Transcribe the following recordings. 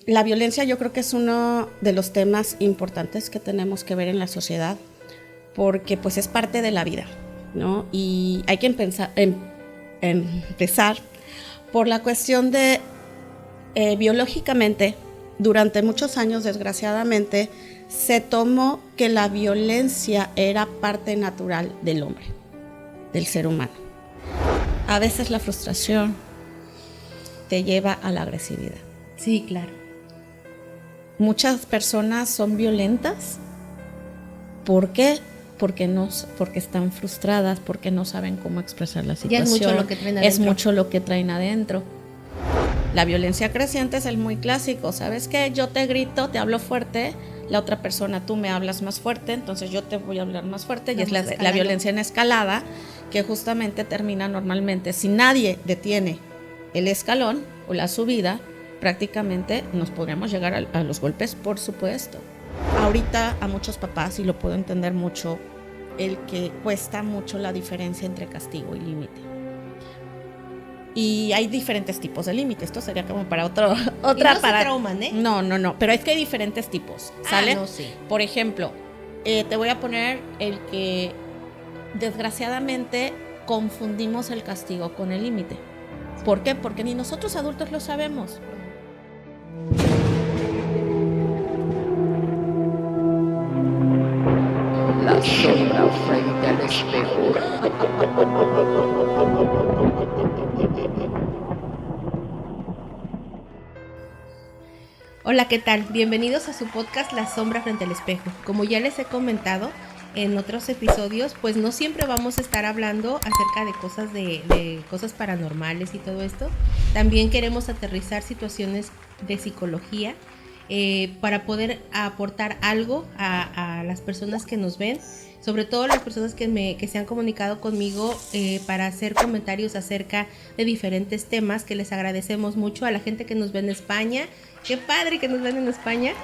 La violencia yo creo que es uno de los temas importantes que tenemos que ver en la sociedad, porque pues es parte de la vida, ¿no? Y hay que empezar por la cuestión de biológicamente, durante muchos años, desgraciadamente, se tomó que la violencia era parte natural del hombre, del ser humano. A veces la frustración te lleva a la agresividad. Sí, claro. Muchas personas son violentas. ¿Por qué? Porque están frustradas, porque no saben cómo expresar la situación. Ya es mucho lo que traen adentro. Es mucho lo que traen adentro. La violencia creciente es el muy clásico. ¿Sabes qué? Yo te grito, te hablo fuerte, la otra persona, tú me hablas más fuerte, entonces yo te voy a hablar más fuerte. Y es la violencia en escalada, que justamente termina normalmente, si nadie detiene el escalón o la subida, prácticamente nos podríamos llegar a los golpes, por supuesto. Ahorita a muchos papás, y lo puedo entender mucho, el que cuesta mucho la diferencia entre castigo y límite. Y hay diferentes tipos de límite. Esto sería como para otra no se trauman, ¿eh? No, pero es que hay diferentes tipos, ¿sale? No, sí. Por ejemplo, te voy a poner el que desgraciadamente confundimos el castigo con el límite. ¿Por qué? Porque ni nosotros adultos lo sabemos. La sombra frente al espejo. Hola, ¿qué tal? Bienvenidos a su podcast La sombra frente al espejo. Como ya les he comentado en otros episodios, pues no siempre vamos a estar hablando acerca de cosas de cosas paranormales y todo esto. También queremos aterrizar situaciones de psicología para poder aportar algo a las personas que nos ven, sobre todo las personas que se han comunicado conmigo para hacer comentarios acerca de diferentes temas, que les agradecemos mucho. A la gente que nos ve en España, qué padre que nos ven en España.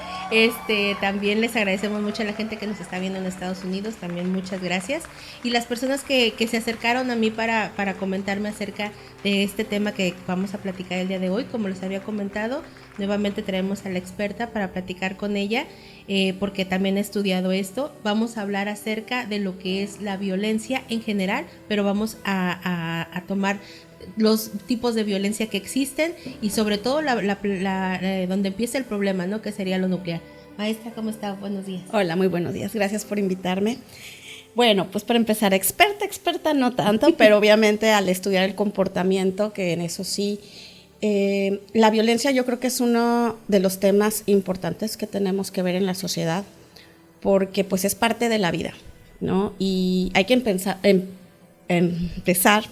También les agradecemos mucho a la gente que nos está viendo en Estados Unidos, también muchas gracias. Y las personas que se acercaron a mí para comentarme acerca de este tema que vamos a platicar el día de hoy. Como les había comentado, nuevamente traemos a la experta para platicar con ella, porque también he estudiado esto. Vamos a hablar acerca de lo que es la violencia en general, pero vamos a tomar los tipos de violencia que existen y sobre todo donde empieza el problema, ¿no? Que sería lo nuclear. Maestra, ¿cómo está? Buenos días. Hola, muy buenos días. Gracias por invitarme. Bueno, pues para empezar, experta no tanto, pero obviamente al estudiar el comportamiento, que en eso sí, la violencia yo creo que es uno de los temas importantes que tenemos que ver en la sociedad, porque pues es parte de la vida, ¿no? Y hay que empezar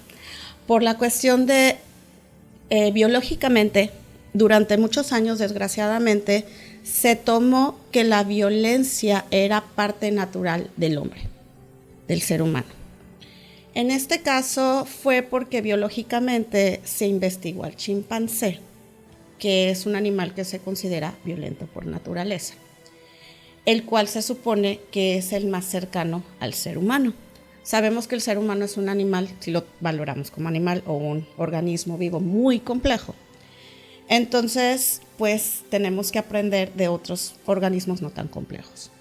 por la cuestión de biológicamente, durante muchos años, desgraciadamente, se tomó que la violencia era parte natural del hombre, del ser humano. En este caso fue porque biológicamente se investigó al chimpancé, que es un animal que se considera violento por naturaleza, el cual se supone que es el más cercano al ser humano. Sabemos que el ser humano es un animal, si lo valoramos como animal, o un organismo vivo muy complejo. Entonces, pues tenemos que aprender de otros organismos no tan complejos.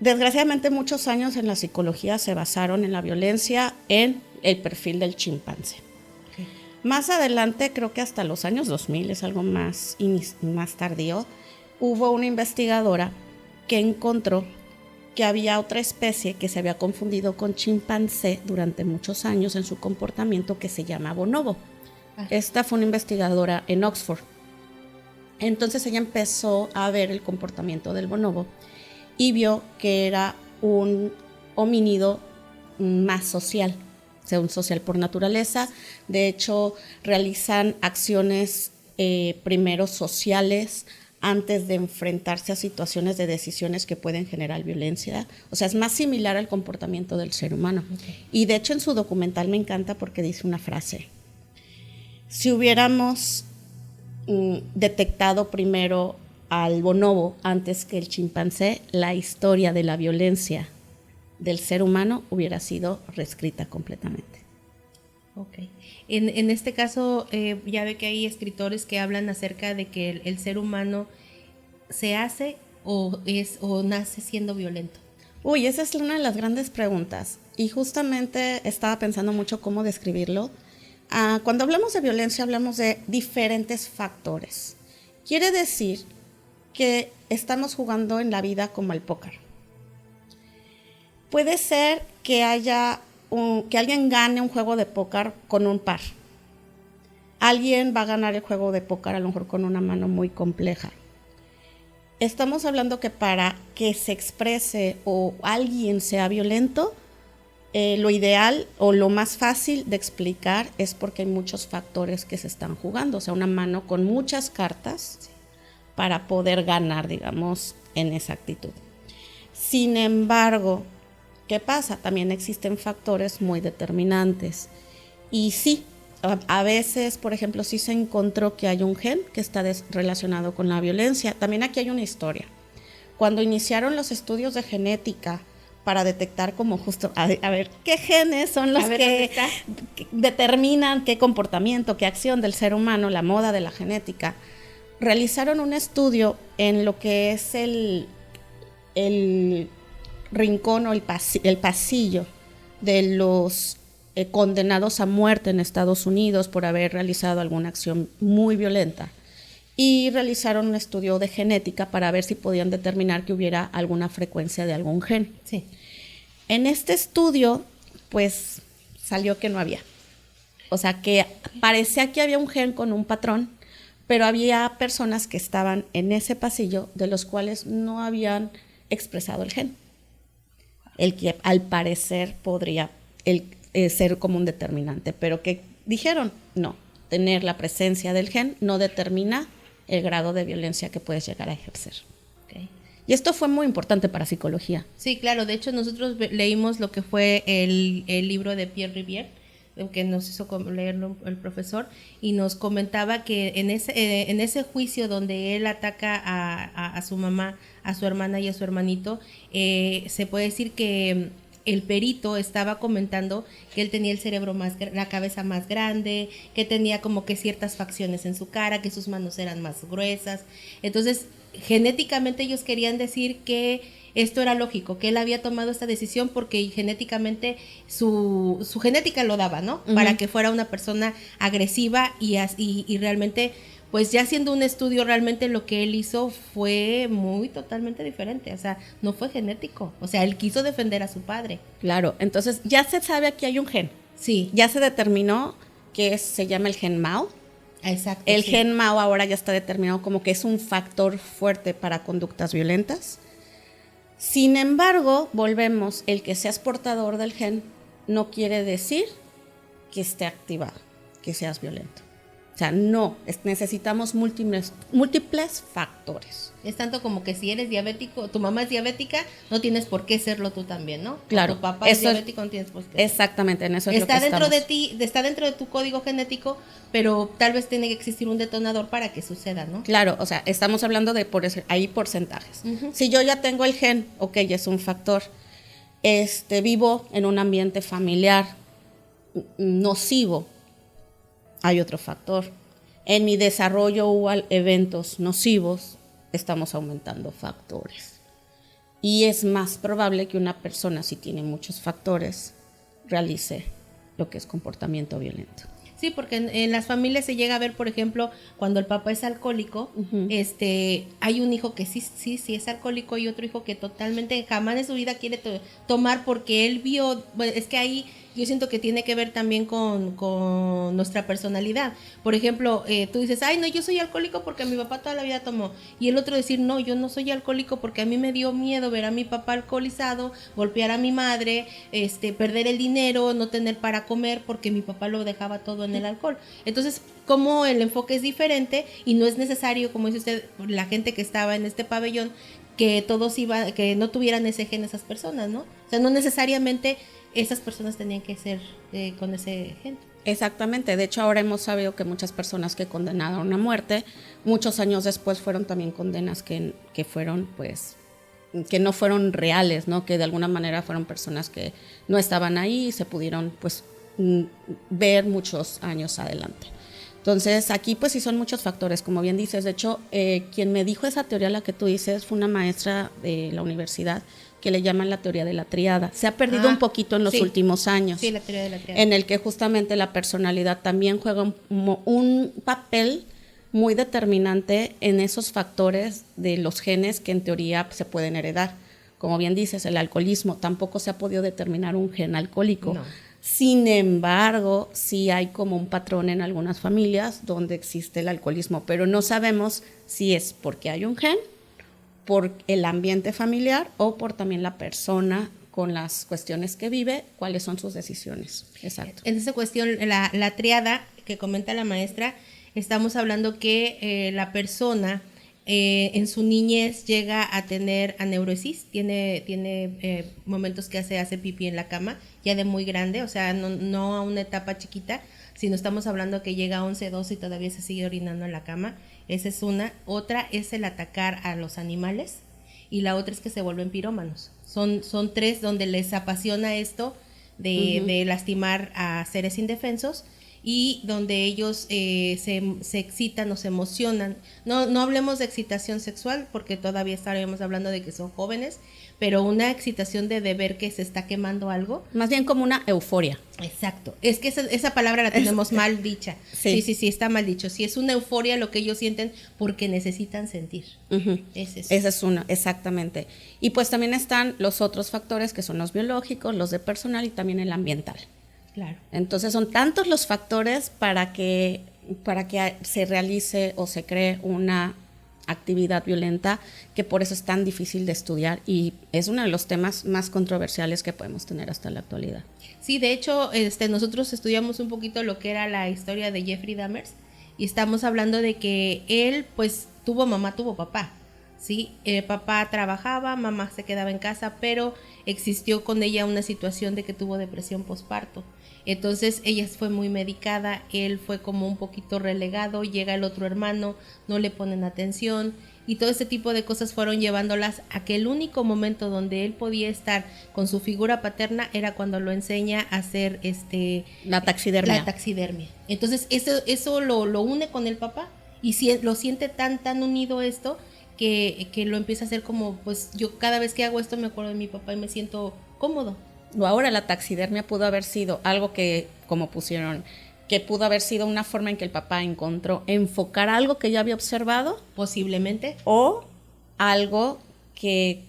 Desgraciadamente, muchos años en la psicología se basaron en la violencia en el perfil del chimpancé. Okay. Más adelante, creo que hasta los años 2000, es algo más tardío, hubo una investigadora que encontró que había otra especie que se había confundido con chimpancé durante muchos años en su comportamiento, que se llama bonobo. Esta fue una investigadora en Oxford. Entonces ella empezó a ver el comportamiento del bonobo y vio que era un homínido más social, o sea, un social por naturaleza. De hecho, realizan acciones primero sociales antes de enfrentarse a situaciones de decisiones que pueden generar violencia. O sea, es más similar al comportamiento del ser humano. Okay. Y de hecho en su documental me encanta porque dice una frase: si hubiéramos detectado primero al bonobo antes que el chimpancé, la historia de la violencia del ser humano hubiera sido reescrita completamente. Ok. En este caso, ya ve que hay escritores que hablan acerca de que el ser humano se hace o nace siendo violento. Uy, esa es una de las grandes preguntas. Y justamente estaba pensando mucho cómo describirlo. Cuando hablamos de violencia, hablamos de diferentes factores. Quiere decir que estamos jugando en la vida como el póker. Puede ser que que alguien gane un juego de póker con un par. Alguien va a ganar el juego de póker a lo mejor con una mano muy compleja. Estamos hablando que para que se exprese o alguien sea violento, lo ideal o lo más fácil de explicar es porque hay muchos factores que se están jugando. O sea, una mano con muchas cartas para poder ganar, digamos, en esa actitud. Sin embargo, ¿qué pasa? También existen factores muy determinantes. Y sí, a veces, por ejemplo, sí se encontró que hay un gen que está relacionado con la violencia. También aquí hay una historia. Cuando iniciaron los estudios de genética para detectar como justo, a ver, qué genes son los que determinan qué comportamiento, qué acción del ser humano, la moda de la genética, realizaron un estudio en lo que es el rincón o el pasillo de los condenados a muerte en Estados Unidos por haber realizado alguna acción muy violenta, y realizaron un estudio de genética para ver si podían determinar que hubiera alguna frecuencia de algún gen. Sí. En este estudio, pues, salió que no había. O sea, que parecía que había un gen con un patrón, pero había personas que estaban en ese pasillo de los cuales no habían expresado el gen. El que al parecer podría ser como un determinante, pero que dijeron, no, tener la presencia del gen no determina el grado de violencia que puedes llegar a ejercer. Okay. Y esto fue muy importante para psicología. Sí, claro, de hecho nosotros leímos lo que fue el libro de Pierre Rivière, que nos hizo leerlo el profesor, y nos comentaba que en ese juicio donde él ataca a su mamá, a su hermana y a su hermanito, se puede decir que el perito estaba comentando que él tenía el cerebro la cabeza más grande, que tenía como que ciertas facciones en su cara, que sus manos eran más gruesas. Entonces, genéticamente ellos querían decir que esto era lógico, que él había tomado esta decisión porque genéticamente su genética lo daba, ¿no? Uh-huh. Para que fuera una persona agresiva y realmente, pues ya haciendo un estudio, realmente lo que él hizo fue muy totalmente diferente. O sea, no fue genético. O sea, él quiso defender a su padre. Claro, entonces ya se sabe que hay un gen. Sí. Ya se determinó que se llama el gen MAO. Exacto. El gen MAO ahora ya está determinado como que es un factor fuerte para conductas violentas. Sin embargo, volvemos, el que seas portador del gen no quiere decir que esté activado, que seas violento. O sea, no, necesitamos múltiples factores. Es tanto como que si eres diabético, tu mamá es diabética, no tienes por qué serlo tú también, ¿no? Claro. O tu papá es diabético, no tienes por qué. Exactamente, en eso es está lo que dentro estamos. De ti, está dentro de tu código genético, pero tal vez tiene que existir un detonador para que suceda, ¿no? Claro, o sea, estamos hablando de hay porcentajes. Uh-huh. Si yo ya tengo el gen, ok, es un factor. Vivo en un ambiente familiar nocivo, hay otro factor. En mi desarrollo hubo eventos nocivos, estamos aumentando factores. Y es más probable que una persona, si tiene muchos factores, realice lo que es comportamiento violento. Sí, porque en las familias se llega a ver, por ejemplo, cuando el papá es alcohólico, uh-huh. Hay un hijo que sí es alcohólico y otro hijo que totalmente jamás en su vida quiere tomar porque él vio, bueno, es que ahí yo siento que tiene que ver también con nuestra personalidad. Por ejemplo, tú dices, ay, no, yo soy alcohólico porque mi papá toda la vida tomó. Y el otro decir, no, yo no soy alcohólico porque a mí me dio miedo ver a mi papá alcoholizado, golpear a mi madre, perder el dinero, no tener para comer porque mi papá lo dejaba todo en el alcohol. Entonces, como el enfoque es diferente y no es necesario, como dice usted, la gente que estaba en este pabellón, que que no tuvieran ese gen esas personas, ¿no? O sea, no necesariamente esas personas tenían que ser con ese gen. Exactamente, de hecho ahora hemos sabido que muchas personas que condenaron a muerte, muchos años después fueron también condenas que fueron, pues, que no fueron reales, ¿no? Que de alguna manera fueron personas que no estaban ahí y se pudieron, pues, ver muchos años adelante. Entonces, aquí pues sí son muchos factores, como bien dices. De hecho, quien me dijo esa teoría, la que tú dices, fue una maestra de la universidad que le llaman la teoría de la triada. Se ha perdido un poquito en los últimos años. Sí, la teoría de la triada. En el que justamente la personalidad también juega un papel muy determinante en esos factores de los genes que en teoría se pueden heredar. Como bien dices, el alcoholismo, tampoco se ha podido determinar un gen alcohólico. No. Sin embargo, sí hay como un patrón en algunas familias donde existe el alcoholismo, pero no sabemos si es porque hay un gen, por el ambiente familiar o por también la persona con las cuestiones que vive, cuáles son sus decisiones. Exacto. En esa cuestión, la triada que comenta la maestra, estamos hablando que la persona en su niñez llega a tener aneuresis, tiene momentos que hace pipí en la cama, ya de muy grande, o sea, no a una etapa chiquita, sino estamos hablando que llega a 11, 12 y todavía se sigue orinando en la cama. Esa es una. Otra es el atacar a los animales y la otra es que se vuelven pirómanos. Son tres donde les apasiona esto de lastimar a seres indefensos y donde ellos se excitan o se emocionan. No hablemos de excitación sexual porque todavía estaríamos hablando de que son jóvenes, pero una excitación de ver que se está quemando algo. Más bien como una euforia. Exacto. Es que esa palabra la tenemos mal dicha. Sí. Sí, está mal dicho. Sí, es una euforia lo que ellos sienten porque necesitan sentir. Es eso. Esa es una, exactamente. Y pues también están los otros factores que son los biológicos, los de personal y también el ambiental. Claro. Entonces son tantos los factores para que se realice o se cree una actividad violenta que por eso es tan difícil de estudiar y es uno de los temas más controversiales que podemos tener hasta la actualidad. Sí, de hecho, nosotros estudiamos un poquito lo que era la historia de Jeffrey Dahmer y estamos hablando de que él, pues, tuvo mamá, tuvo papá, ¿sí? Papá trabajaba, mamá se quedaba en casa, pero existió con ella una situación de que tuvo depresión postparto. Entonces ella fue muy medicada, él fue como un poquito relegado, llega el otro hermano, no le ponen atención y todo ese tipo de cosas fueron llevándolas a que el único momento donde él podía estar con su figura paterna era cuando lo enseña a hacer la taxidermia. Entonces eso lo une con el papá y lo siente tan unido esto que lo empieza a hacer como, pues yo cada vez que hago esto me acuerdo de mi papá y me siento cómodo. Ahora la taxidermia pudo haber sido algo que, como pusieron, que pudo haber sido una forma en que el papá encontró enfocar algo que ya había observado. Posiblemente. O algo que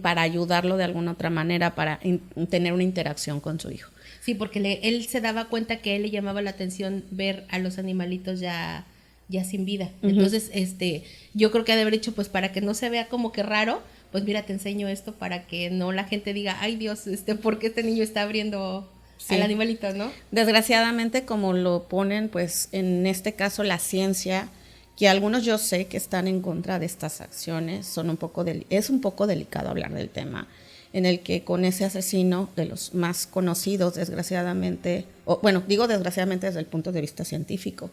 para ayudarlo de alguna otra manera, para tener una interacción con su hijo. Sí, porque él se daba cuenta que a él le llamaba la atención ver a los animalitos ya sin vida. Entonces, yo creo que ha de haber hecho, pues para que no se vea como que raro, pues mira, te enseño esto para que no la gente diga, ay Dios, ¿por qué este niño está abriendo al animalito, no? Desgraciadamente, como lo ponen, pues en este caso la ciencia, que algunos yo sé que están en contra de estas acciones, es un poco delicado hablar del tema, en el que con ese asesino de los más conocidos, desgraciadamente, digo desgraciadamente desde el punto de vista científico,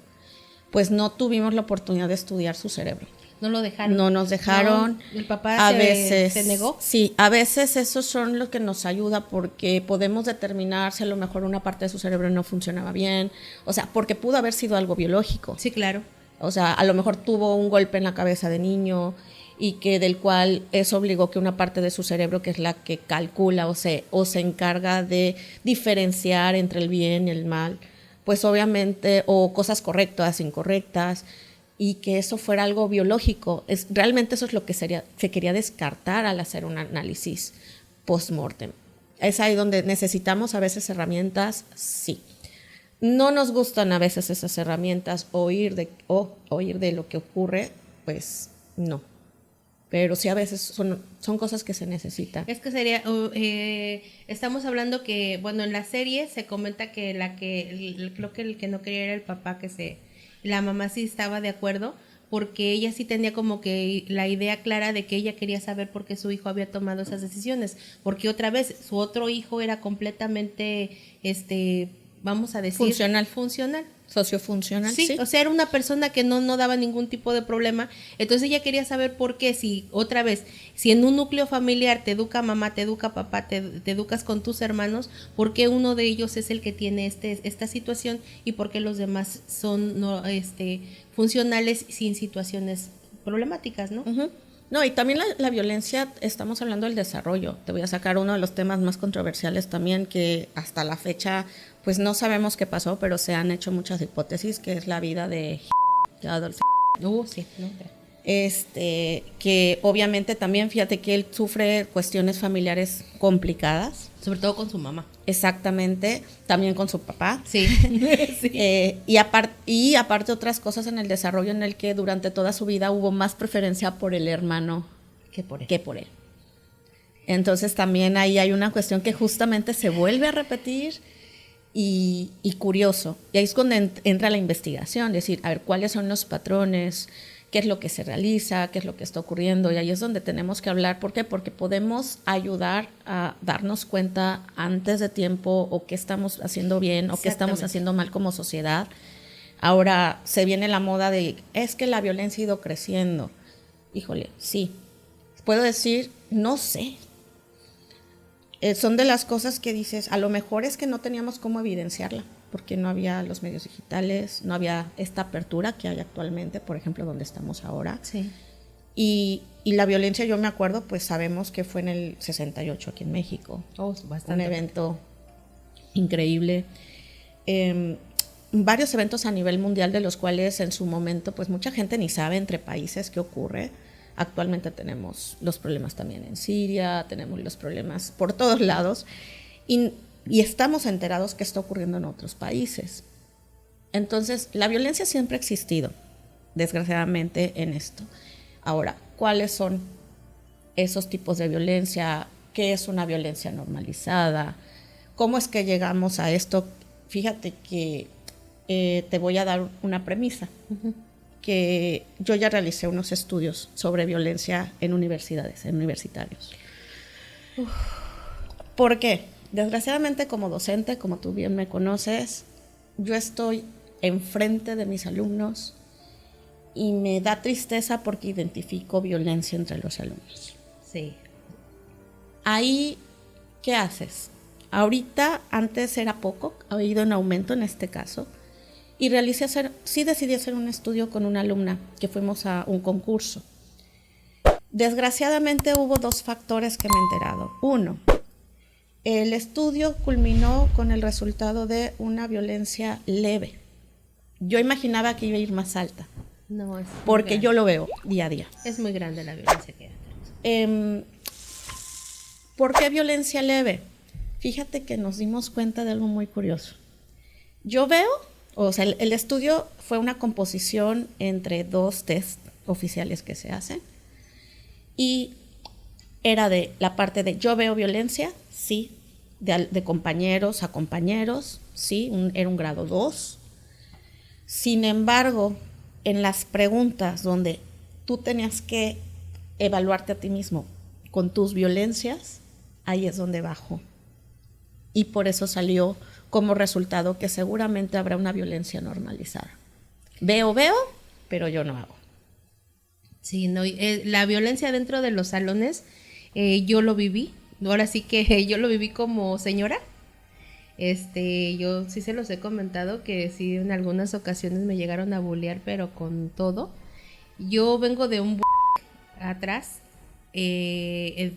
pues no tuvimos la oportunidad de estudiar su cerebro. No lo dejaron. No nos dejaron. No, el papá se negó. Sí, a veces esos son lo que nos ayuda porque podemos determinar si a lo mejor una parte de su cerebro no funcionaba bien. O sea, porque pudo haber sido algo biológico. Sí, claro. O sea, a lo mejor tuvo un golpe en la cabeza de niño y que del cual eso obligó que una parte de su cerebro, que es la que calcula o se encarga de diferenciar entre el bien y el mal, pues obviamente, o cosas correctas, incorrectas, y que eso fuera algo biológico. Realmente eso es lo que se quería descartar al hacer un análisis post-mortem. Es ahí donde necesitamos a veces herramientas, sí. No nos gustan a veces esas herramientas, oír de lo que ocurre, pues no. Pero sí a veces son cosas que se necesitan. Es que sería, estamos hablando que, bueno, en la serie se comenta que creo que el que no quería era el papá, la mamá sí estaba de acuerdo, porque ella sí tenía como que la idea clara de que ella quería saber por qué su hijo había tomado esas decisiones, porque otra vez su otro hijo era completamente, vamos a decir, funcional. Sociofuncional, Sí, sí. o sea, era una persona que no daba ningún tipo de problema. Entonces ella quería saber por qué, si otra vez, si en un núcleo familiar te educa mamá, te educa papá, te educas con tus hermanos, ¿por qué uno de ellos es el que tiene esta situación y por qué los demás son funcionales sin situaciones problemáticas, ¿no? Uh-huh. No, y también la violencia, estamos hablando del desarrollo. Te voy a sacar uno de los temas más controversiales también, que hasta la fecha pues no sabemos qué pasó, pero se han hecho muchas hipótesis, que es la vida de Adolf. Sí, no. Que obviamente también, fíjate que él sufre cuestiones familiares complicadas. Sobre todo con su mamá. Exactamente, también con su papá. Sí. Sí. Y aparte otras cosas en el desarrollo en el que durante toda su vida hubo más preferencia por el hermano que por él. Entonces también ahí hay una cuestión que justamente se vuelve a repetir y curioso. Y ahí es cuando entra la investigación, decir, a ver, ¿cuáles son los patrones? ¿Qué es lo que se realiza? ¿Qué es lo que está ocurriendo? Y ahí es donde tenemos que hablar. ¿Por qué? Porque podemos ayudar a darnos cuenta antes de tiempo o qué estamos haciendo bien o qué estamos haciendo mal como sociedad. Ahora se viene la moda de, es que la violencia ha ido creciendo. Híjole, sí. Puedo decir, no sé. Son de las cosas que dices, a lo mejor es que no teníamos cómo evidenciarla, porque no había los medios digitales, no había esta apertura que hay actualmente, por ejemplo, donde estamos ahora. Sí. Y la violencia, yo me acuerdo, pues sabemos que fue en el 68 aquí en México. Bastante. Un evento increíble. Varios eventos a nivel mundial, de los cuales en su momento pues mucha gente ni sabe entre países qué ocurre. Actualmente tenemos los problemas también en Siria, tenemos los problemas por todos lados y estamos enterados que está ocurriendo en otros países. Entonces, la violencia siempre ha existido, desgraciadamente, en esto. Ahora, ¿cuáles son esos tipos de violencia? ¿Qué es una violencia normalizada? ¿Cómo es que llegamos a esto? Fíjate que te voy a dar una premisa. Uh-huh. Que yo ya realicé unos estudios sobre violencia en universidades, en universitarios. ¿Por qué? Desgraciadamente, como docente, como tú bien me conoces, yo estoy enfrente de mis alumnos y me da tristeza porque identifico violencia entre los alumnos. Sí. Ahí, ¿qué haces? Ahorita, antes era poco, ha ido en aumento en este caso. Y decidí hacer un estudio con una alumna que fuimos a un concurso. Desgraciadamente hubo dos factores que me he enterado. Uno, el estudio culminó con el resultado de una violencia leve. Yo imaginaba que iba a ir más alta. No, es porque yo lo veo día a día. Es muy grande la violencia que hay. ¿Por qué violencia leve? Fíjate que nos dimos cuenta de algo muy curioso. Yo veo, o sea, el estudio fue una composición entre dos test oficiales que se hacen y era de la parte de yo veo violencia, sí, de compañeros a compañeros, sí, era un grado 2. Sin embargo, en las preguntas donde tú tenías que evaluarte a ti mismo con tus violencias, ahí es donde bajó. Y por eso salió como resultado que seguramente habrá una violencia normalizada. Veo, pero yo no hago. Sí, no, la violencia dentro de los salones, yo lo viví. Ahora sí que yo lo viví como señora. Yo sí se los he comentado que sí en algunas ocasiones me llegaron a bullear, pero con todo. Yo vengo de un atrás.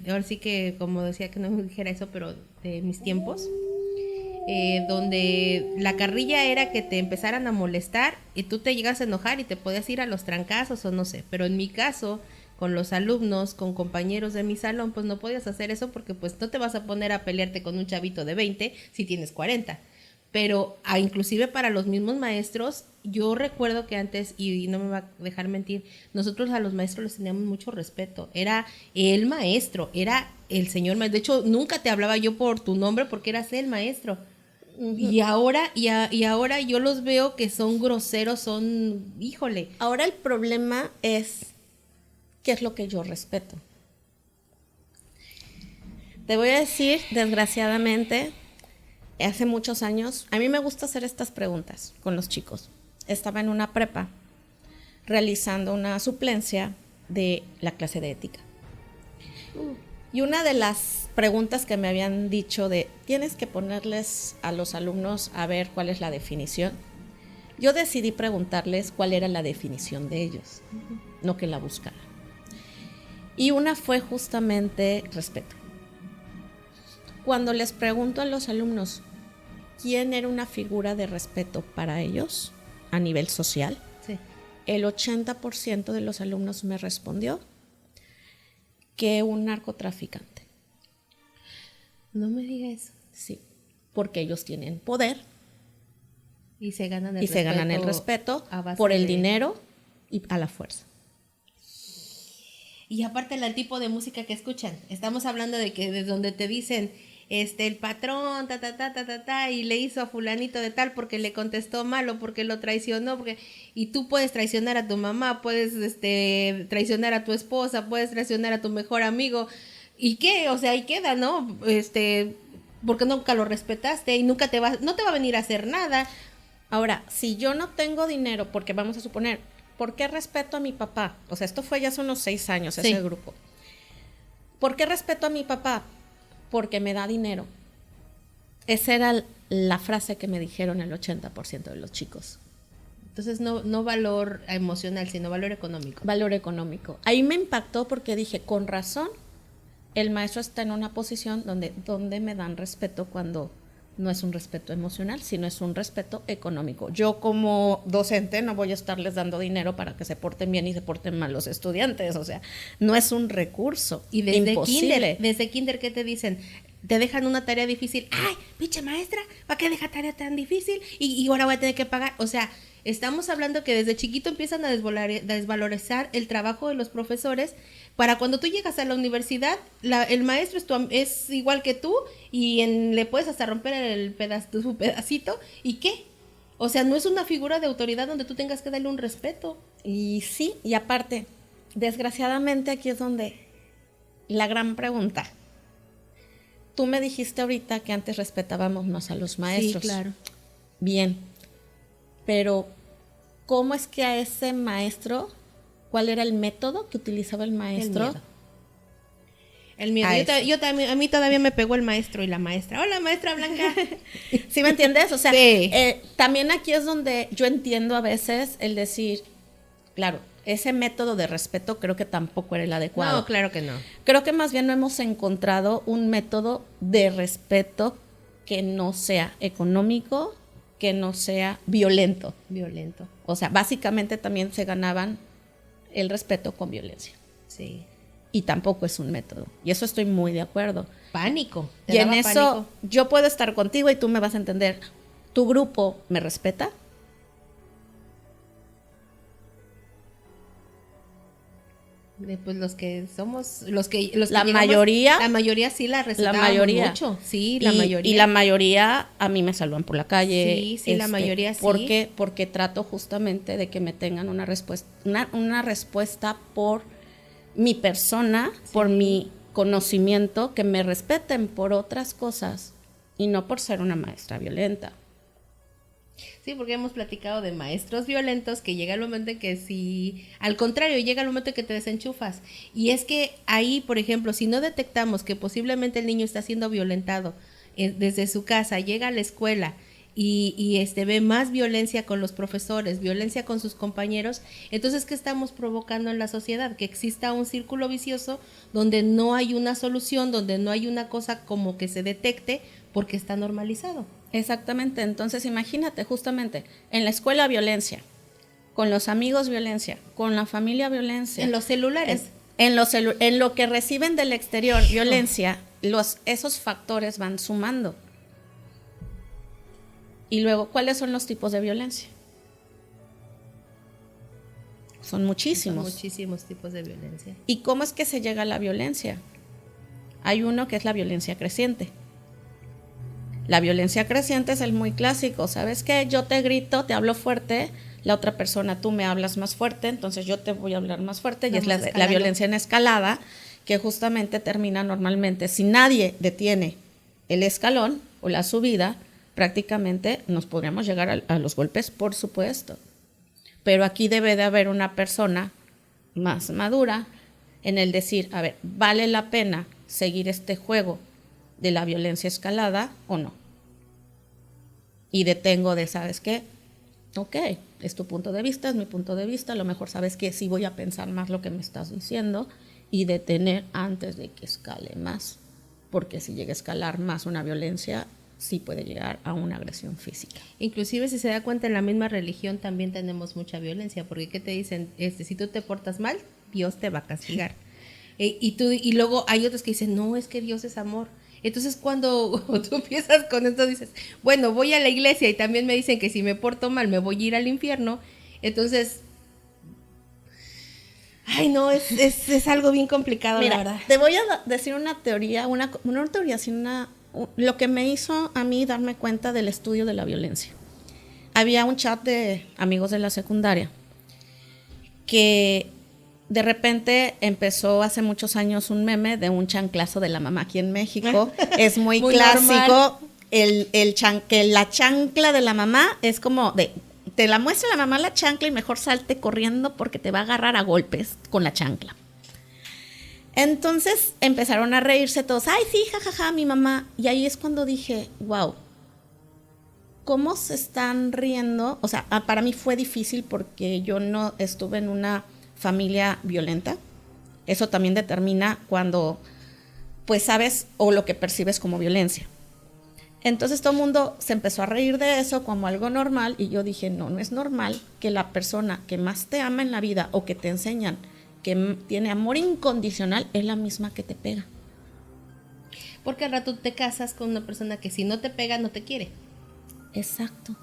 Ahora sí que, como decía, que no me dijera eso, pero de mis tiempos, donde la carrilla era que te empezaran a molestar y tú te llegas a enojar y te podías ir a los trancazos o no sé, pero en mi caso, con los alumnos, con compañeros de mi salón, pues no podías hacer eso porque pues no te vas a poner a pelearte con un chavito de 20 si tienes 40. Pero inclusive para los mismos maestros, yo recuerdo que antes, y no me va a dejar mentir, nosotros a los maestros les teníamos mucho respeto. Era el maestro, era el señor maestro. De hecho, nunca te hablaba yo por tu nombre porque eras el maestro. Uh-huh. Y ahora yo los veo que son groseros, híjole. Ahora el problema es, ¿qué es lo que yo respeto? Te voy a decir, desgraciadamente, hace muchos años, a mí me gusta hacer estas preguntas con los chicos. Estaba en una prepa realizando una suplencia de la clase de ética. Y una de las preguntas que me habían dicho de, tienes que ponerles a los alumnos a ver cuál es la definición. Yo decidí preguntarles cuál era la definición de ellos, no que la buscara. Y una fue justamente respeto. Cuando les pregunto a los alumnos quién era una figura de respeto para ellos a nivel social, Sí. el 80% de los alumnos me respondió que un narcotraficante. No me digas. Sí, porque ellos tienen poder Y se ganan el y se ganan el respeto a base por el de- dinero y a la fuerza. Y aparte el tipo de música que escuchan. Estamos hablando de que de donde te dicen, el patrón, y le hizo a fulanito de tal porque le contestó mal o porque lo traicionó, y tú puedes traicionar a tu mamá, puedes traicionar a tu esposa, puedes traicionar a tu mejor amigo. ¿Y qué? O sea, ahí queda, ¿no? Porque nunca lo respetaste y no te va a venir a hacer nada. Ahora, si yo no tengo dinero, porque vamos a suponer, ¿por qué respeto a mi papá? O sea, esto fue ya hace unos 6 años, Sí. ese grupo. ¿Por qué respeto a mi papá? Porque me da dinero. Esa era la frase que me dijeron el 80% de los chicos. Entonces no valor emocional, sino valor económico. Valor económico. Ahí me impactó porque dije, con razón, el maestro está en una posición donde me dan respeto cuando no es un respeto emocional, sino es un respeto económico. Yo como docente no voy a estarles dando dinero para que se porten bien y se porten mal los estudiantes, o sea, no es un recurso. Y desde imposible. kinder, ¿qué te dicen? Te dejan una tarea difícil. ¡Ay, pinche maestra! ¿Para qué deja tarea tan difícil? Y ahora voy a tener que pagar. O sea, estamos hablando que desde chiquito empiezan a desvalorizar el trabajo de los profesores. Para cuando tú llegas a la universidad, el maestro es igual que tú y le puedes hasta romper su pedacito. ¿Y qué? O sea, no es una figura de autoridad donde tú tengas que darle un respeto. Y sí, y aparte, desgraciadamente aquí es donde la gran pregunta. Tú me dijiste ahorita que antes respetábamos más a los maestros. Sí, claro. Bien, pero ¿cómo es que a ese maestro, cuál era el método que utilizaba el maestro? El miedo. Yo también, a mí todavía me pegó el maestro y la maestra. Hola, maestra Blanca. ¿Sí me entiendes? O sea, Sí. También aquí es donde yo entiendo a veces el decir, claro, ese método de respeto creo que tampoco era el adecuado. No, claro que no. Creo que más bien no hemos encontrado un método de respeto que no sea económico, que no sea violento. Violento. O sea, básicamente también se ganaban el respeto con violencia. Sí. Y tampoco es un método. Y eso estoy muy de acuerdo. Pánico. Y en daba eso pánico. yo puedo estar contigo y tú me vas a entender. ¿Tu grupo me respeta? Pues los que somos, los que La llegamos, mayoría. la mayoría sí la respetábamos mayoría. mucho. Sí, la mayoría. Y la mayoría a mí me saludan por la calle. Sí, la mayoría sí. Porque trato justamente de que me tengan una respuesta, una respuesta por mi persona, por mi conocimiento, que me respeten por otras cosas y no por ser una maestra violenta. Sí, porque hemos platicado de maestros violentos que llega el momento en que si, al contrario, llega el momento en que te desenchufas. Y es que ahí, por ejemplo, si no detectamos que posiblemente el niño está siendo violentado desde su casa, llega a la escuela y ve más violencia con los profesores, violencia con sus compañeros, entonces, ¿qué estamos provocando en la sociedad? Que exista un círculo vicioso donde no hay una solución, donde no hay una cosa como que se detecte porque está normalizado. Exactamente, entonces imagínate justamente en la escuela violencia, con los amigos violencia, con la familia violencia. En los celulares. En lo que reciben del exterior violencia, esos factores van sumando. Y luego, ¿cuáles son los tipos de violencia? Son muchísimos. Son muchísimos tipos de violencia. ¿Y cómo es que se llega a la violencia? Hay uno que es la violencia creciente. La violencia creciente es el muy clásico. ¿Sabes qué? Yo te grito, te hablo fuerte, la otra persona, tú me hablas más fuerte, entonces yo te voy a hablar más fuerte. Y es la violencia en escalada, que justamente termina normalmente, si nadie detiene el escalón o la subida, prácticamente nos podríamos llegar a los golpes, por supuesto. Pero aquí debe de haber una persona más madura en el decir, a ver, ¿vale la pena seguir este juego de la violencia escalada o no? Y detengo de, ¿sabes qué? Ok, es tu punto de vista, es mi punto de vista, a lo mejor sabes que sí voy a pensar más lo que me estás diciendo y detener antes de que escale más, porque si llega a escalar más una violencia, sí puede llegar a una agresión física. Inclusive si se da cuenta en la misma religión también tenemos mucha violencia, porque ¿qué te dicen? Si tú te portas mal, Dios te va a castigar. Y luego hay otros que dicen, no, es que Dios es amor. Entonces cuando tú empiezas con esto dices, bueno, voy a la iglesia y también me dicen que si me porto mal me voy a ir al infierno. Entonces, ay no, es algo bien complicado. Mira, la verdad. Te voy a decir una teoría, una teoría, sino lo que me hizo a mí darme cuenta del estudio de la violencia. Había un chat de amigos de la secundaria que de repente empezó hace muchos años un meme de un chanclazo de la mamá aquí en México. Es muy clásico. Que la chancla de la mamá es como de, te la muestra la mamá la chancla y mejor salte corriendo porque te va a agarrar a golpes con la chancla. Entonces empezaron a reírse todos, ay sí, jajaja, mi mamá. Y ahí es cuando dije, wow, ¿cómo se están riendo? O sea, para mí fue difícil porque yo no estuve en una familia violenta. Eso también determina cuando, pues sabes, o lo que percibes como violencia. Entonces todo el mundo se empezó a reír de eso como algo normal y yo dije, no, no es normal que la persona que más te ama en la vida o que te enseñan que tiene amor incondicional es la misma que te pega. Porque al rato te casas con una persona que si no te pega, no te quiere. Exacto.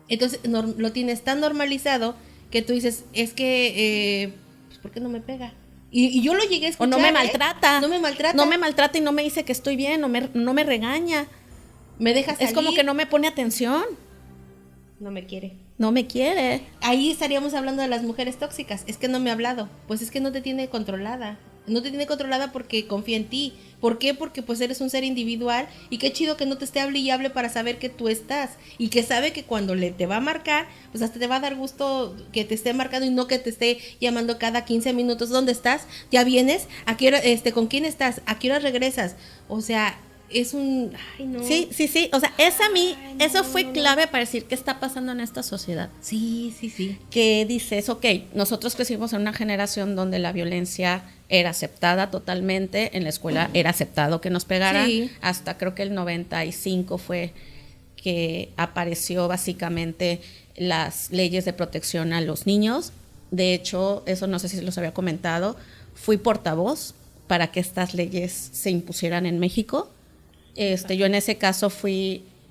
Entonces lo tienes tan normalizado que tú dices, es que, pues, ¿por qué no me pega? Y yo lo llegué a escuchar. O no me maltrata. No me maltrata. No me maltrata y no me dice que estoy bien, no me regaña. Me deja salir. Es como que no me pone atención. No me quiere. No me quiere. Ahí estaríamos hablando de las mujeres tóxicas. Es que no me ha hablado. Pues es que no te tiene controlada. No te tiene controlada porque confía en ti. ¿Por qué? Porque pues eres un ser individual y qué chido que no te esté hable y hable para saber que tú estás y que sabe que cuando te va a marcar, pues hasta te va a dar gusto que te esté marcando y no que te esté llamando cada 15 minutos. ¿Dónde estás? ¿Ya vienes? ¿A qué hora, con quién estás? ¿A qué hora regresas? O sea, es un... Ay, no. Sí. O sea, eso fue clave para decir qué está pasando en esta sociedad. Sí. Que dices, ok, nosotros crecimos en una generación donde la violencia era aceptada totalmente, en la escuela era aceptado que nos pegaran, sí. Hasta creo que el 95 fue que apareció básicamente las leyes de protección a los niños. De hecho, eso no sé si los había comentado, fui portavoz para que estas leyes se impusieran en México. Yo en ese caso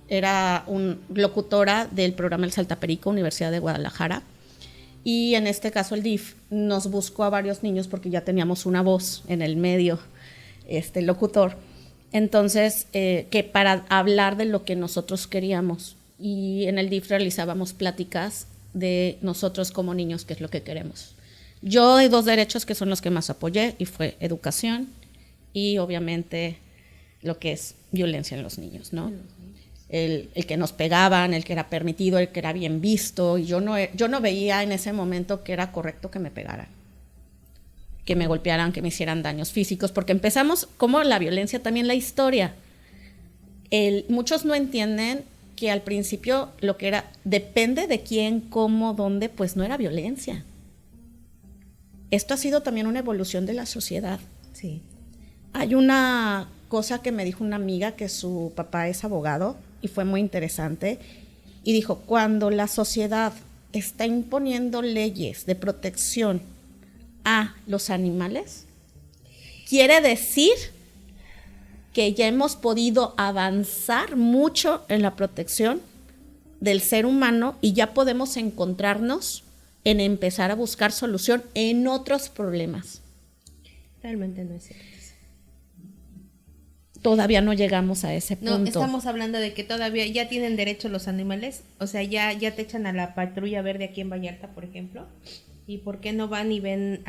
era locutora del programa El Saltaperico, Universidad de Guadalajara, y en este caso el DIF nos buscó a varios niños porque ya teníamos una voz en el medio, locutor, entonces que para hablar de lo que nosotros queríamos, y en el DIF realizábamos pláticas de nosotros como niños, qué es lo que queremos. Yo hay 2 derechos que son los que más apoyé y fue educación y obviamente lo que es violencia en los niños, ¿no? El que nos pegaban, el que era permitido, el que era bien visto. Y yo no veía en ese momento que era correcto que me pegaran, que me golpearan, que me hicieran daños físicos, porque empezamos como la violencia, también la historia. Muchos no entienden que al principio lo que era, depende de quién, cómo, dónde, pues no era violencia. Esto ha sido también una evolución de la sociedad. Sí. Hay una cosa que me dijo una amiga que su papá es abogado y fue muy interesante y dijo, cuando la sociedad está imponiendo leyes de protección a los animales, quiere decir que ya hemos podido avanzar mucho en la protección del ser humano y ya podemos encontrarnos en empezar a buscar solución en otros problemas. Realmente no es cierto. Todavía no llegamos a ese punto. No, estamos hablando de que todavía ya tienen derecho los animales, o sea, ya te echan a la patrulla verde aquí en Vallarta, por ejemplo, y ¿por qué no van y ven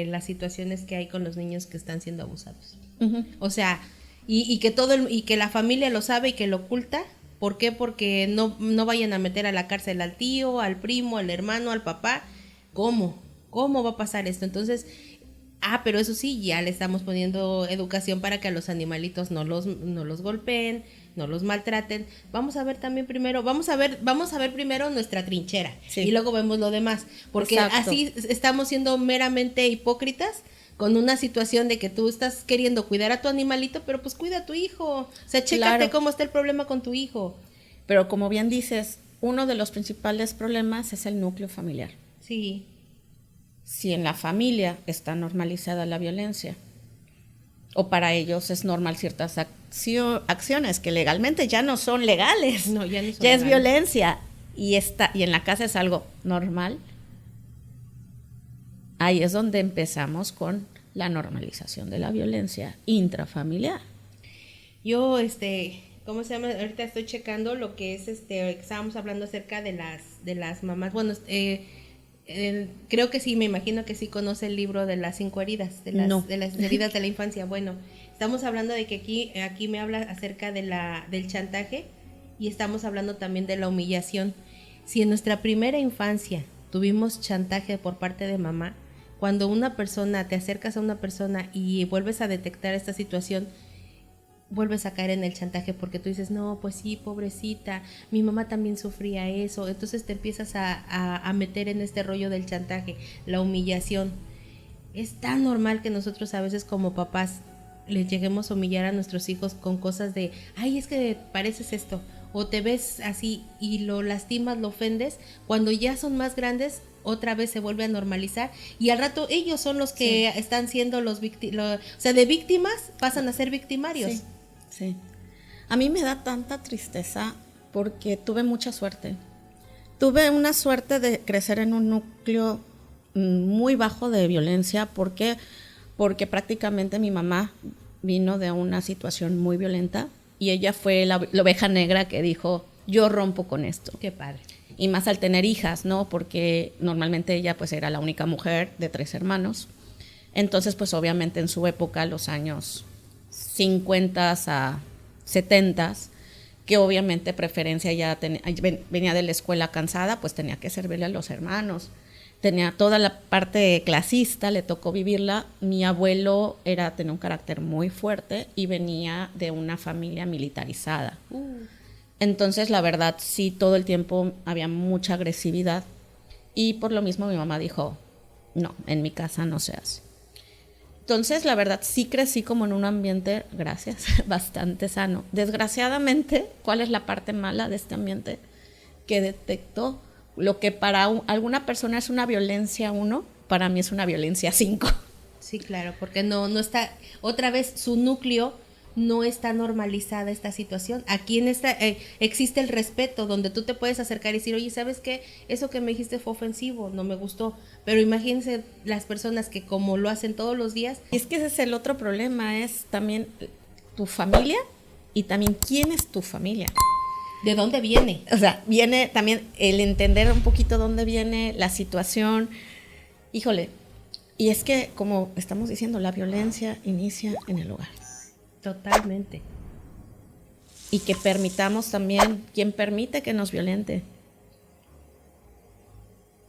las situaciones que hay con los niños que están siendo abusados? Uh-huh. O sea, y que y que la familia lo sabe y que lo oculta, ¿Por qué? Porque no vayan a meter a la cárcel al tío, al primo, al hermano, al papá. ¿Cómo? ¿Cómo va a pasar esto? Entonces, pero eso sí, ya le estamos poniendo educación para que a los animalitos no los golpeen, no los maltraten. Vamos a ver primero nuestra trinchera, sí, y luego vemos lo demás, porque exacto. así estamos siendo meramente hipócritas con una situación de que tú estás queriendo cuidar a tu animalito, pero pues cuida a tu hijo. O sea, chécate Claro. cómo está el problema con tu hijo. Pero como bien dices, uno de los principales problemas es el núcleo familiar. Sí. Si en la familia está normalizada la violencia, o para ellos es normal ciertas acciones que legalmente ya no son legales, No, ya no son ya es legales. violencia, y en la casa es algo normal, ahí es donde empezamos con la normalización de la violencia intrafamiliar. Yo, ¿cómo se llama? Ahorita estoy checando lo que es, estábamos hablando acerca de las mamás. Bueno, creo que sí, me imagino que sí conoce el libro de las 5 heridas, de las heridas de la infancia. Bueno, estamos hablando de que aquí me habla acerca del chantaje, y estamos hablando también de la humillación. Si en nuestra primera infancia tuvimos chantaje por parte de mamá, cuando te acercas a una persona y vuelves a detectar esta situación, vuelves a caer en el chantaje, porque tú dices, no, pues sí, pobrecita, mi mamá también sufría eso. Entonces te empiezas a meter en este rollo del chantaje, la humillación. Es tan normal que nosotros a veces como papás les lleguemos a humillar a nuestros hijos con cosas de, ay, es que pareces esto, o te ves así, y lo lastimas, lo ofendes. Cuando ya son más grandes, otra vez se vuelve a normalizar, y al rato ellos son los que están siendo o sea, de víctimas pasan a ser victimarios. Sí, sí. A mí me da tanta tristeza porque tuve mucha suerte. Tuve una suerte de crecer en un núcleo muy bajo de violencia. ¿Por qué? Porque prácticamente mi mamá vino de una situación muy violenta y ella fue la oveja negra que dijo, yo rompo con esto. Qué padre. Y más al tener hijas, ¿no? Porque normalmente ella pues era la única mujer de 3 hermanos. Entonces pues obviamente en su época, los años 50 a 70, que obviamente preferencia ya venía de la escuela cansada, pues tenía que servirle a los hermanos. Tenía toda la parte clasista, le tocó vivirla. Mi abuelo tenía un carácter muy fuerte y venía de una familia militarizada. Entonces, la verdad, sí, todo el tiempo había mucha agresividad, y por lo mismo mi mamá dijo, no, en mi casa no se hace. Entonces, la verdad, sí crecí como en un ambiente, gracias, bastante sano. Desgraciadamente, ¿cuál es la parte mala de este ambiente? Que detectó lo que para alguna persona es una violencia 1, para mí es una violencia 5. Sí, claro, porque no está, otra vez su núcleo no está normalizada esta situación. Aquí en esta existe el respeto, donde tú te puedes acercar y decir, oye, ¿sabes qué? Eso que me dijiste fue ofensivo, no me gustó. Pero imagínense las personas que como lo hacen todos los días. Y es que ese es el otro problema, es también tu familia y también quién es tu familia. ¿De dónde viene? O sea, viene también el entender un poquito dónde viene la situación. Híjole, y es que como estamos diciendo, la violencia inicia en el hogar. Totalmente. Y que permitamos también, ¿quién permite que nos violente?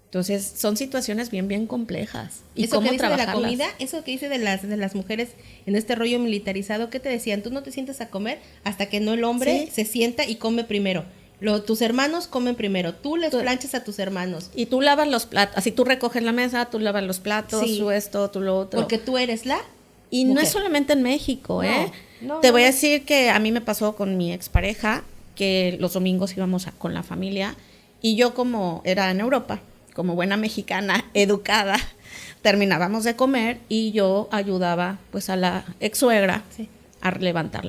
Entonces, son situaciones bien, bien complejas. ¿Y eso cómo que dice de la trabajarlas? comida, eso que dice de las mujeres en este rollo militarizado, ¿qué te decían? Tú no te sientas a comer hasta que no el hombre Sí. se sienta y come primero. Tus hermanos comen primero, tú les planchas a tus hermanos. Y tú lavas los platos, así tú recoges la mesa, tú lavas los platos, Sí. tú esto, tú lo otro. Porque tú eres la Y mujer. no es solamente en México, No, Te voy a decir que a mí me pasó con mi expareja, que los domingos íbamos con la familia, y yo, como era en Europa, como buena mexicana educada, terminábamos de comer y yo ayudaba pues a la ex suegra a levantar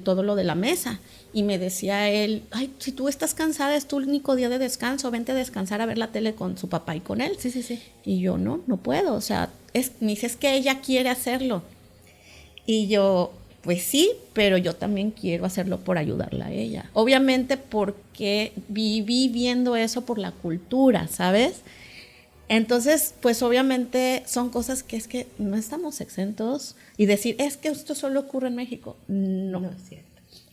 todo lo de la mesa. Y me decía él, ay, si tú estás cansada, es tu único día de descanso, vente a descansar a ver la tele con su papá y con él. Sí, sí, sí. Y yo, no puedo, o sea, me dice, es que ella quiere hacerlo. Y yo, pues sí, pero yo también quiero hacerlo por ayudarla a ella. Obviamente porque viví viendo eso por la cultura, ¿sabes? Entonces, pues obviamente son cosas que es que no estamos exentos. Y decir, es que esto solo ocurre en México. No No es cierto.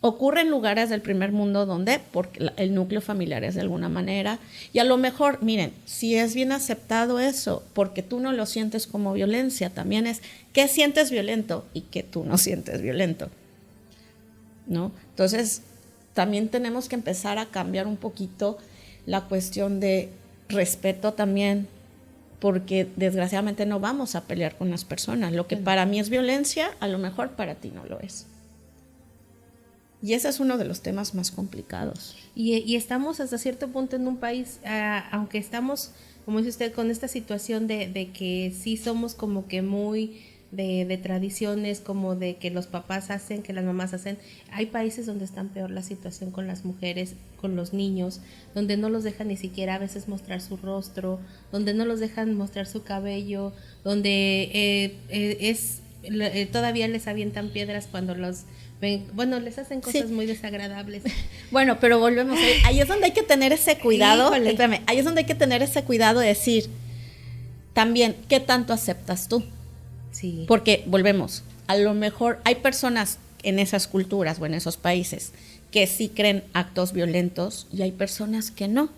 Ocurre en lugares del primer mundo donde, porque el núcleo familiar es de alguna manera, y a lo mejor, miren, si es bien aceptado eso, porque tú no lo sientes como violencia, también es qué sientes violento y qué tú no sientes violento, ¿no? Entonces, también tenemos que empezar a cambiar un poquito la cuestión de respeto también, porque desgraciadamente no vamos a pelear con las personas. Lo que para mí es violencia, a lo mejor para ti no lo es. Y ese es uno de los temas más complicados. Y estamos hasta cierto punto en un país, aunque estamos, como dice usted, con esta situación de que sí somos como que muy de tradiciones, como de que los papás hacen, que las mamás hacen. Hay países donde está peor la situación con las mujeres, con los niños, donde no los dejan ni siquiera a veces mostrar su rostro, donde no los dejan mostrar su cabello, donde todavía les avientan piedras cuando los ven, bueno, les hacen cosas muy desagradables. Bueno, pero volvemos, ahí es donde hay que tener ese cuidado, espérame, ahí es donde hay que tener ese cuidado de decir, también, ¿qué tanto aceptas tú? Sí. Porque, volvemos, a lo mejor hay personas en esas culturas o en esos países que sí creen actos violentos y hay personas que no.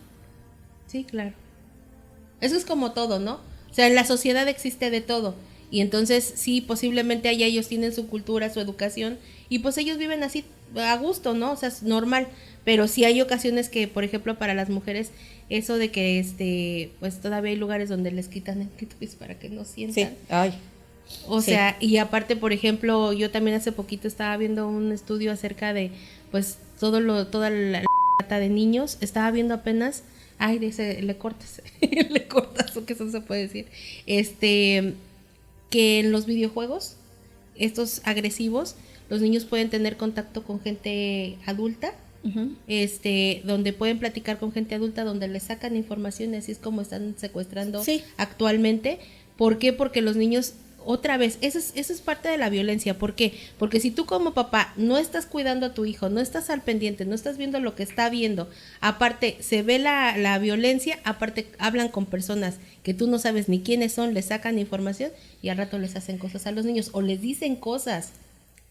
Sí, claro. Eso es como todo, ¿no? O sea, en la sociedad existe de todo. Y entonces, sí, posiblemente allá ellos tienen su cultura, su educación, y pues ellos viven así a gusto, ¿no? O sea, es normal. Pero sí hay ocasiones que, por ejemplo, para las mujeres, eso de que, pues todavía hay lugares donde les quitan el clítoris para que no sientan. Sí, ay. O sea, y aparte, por ejemplo, yo también hace poquito estaba viendo un estudio acerca de, pues, toda la trata de niños. Estaba viendo apenas, ay, dice, le cortas, o que eso se puede decir, que en los videojuegos, estos agresivos, los niños pueden tener contacto con gente adulta, donde pueden platicar con gente adulta, donde les sacan información, y así es como están secuestrando actualmente. ¿Por qué? Porque los niños, otra vez, eso es parte de la violencia. ¿Por qué? Porque si tú como papá no estás cuidando a tu hijo, no estás al pendiente, no estás viendo lo que está viendo, aparte se ve la violencia, aparte hablan con personas que tú no sabes ni quiénes son, les sacan información y al rato les hacen cosas a los niños o les dicen cosas.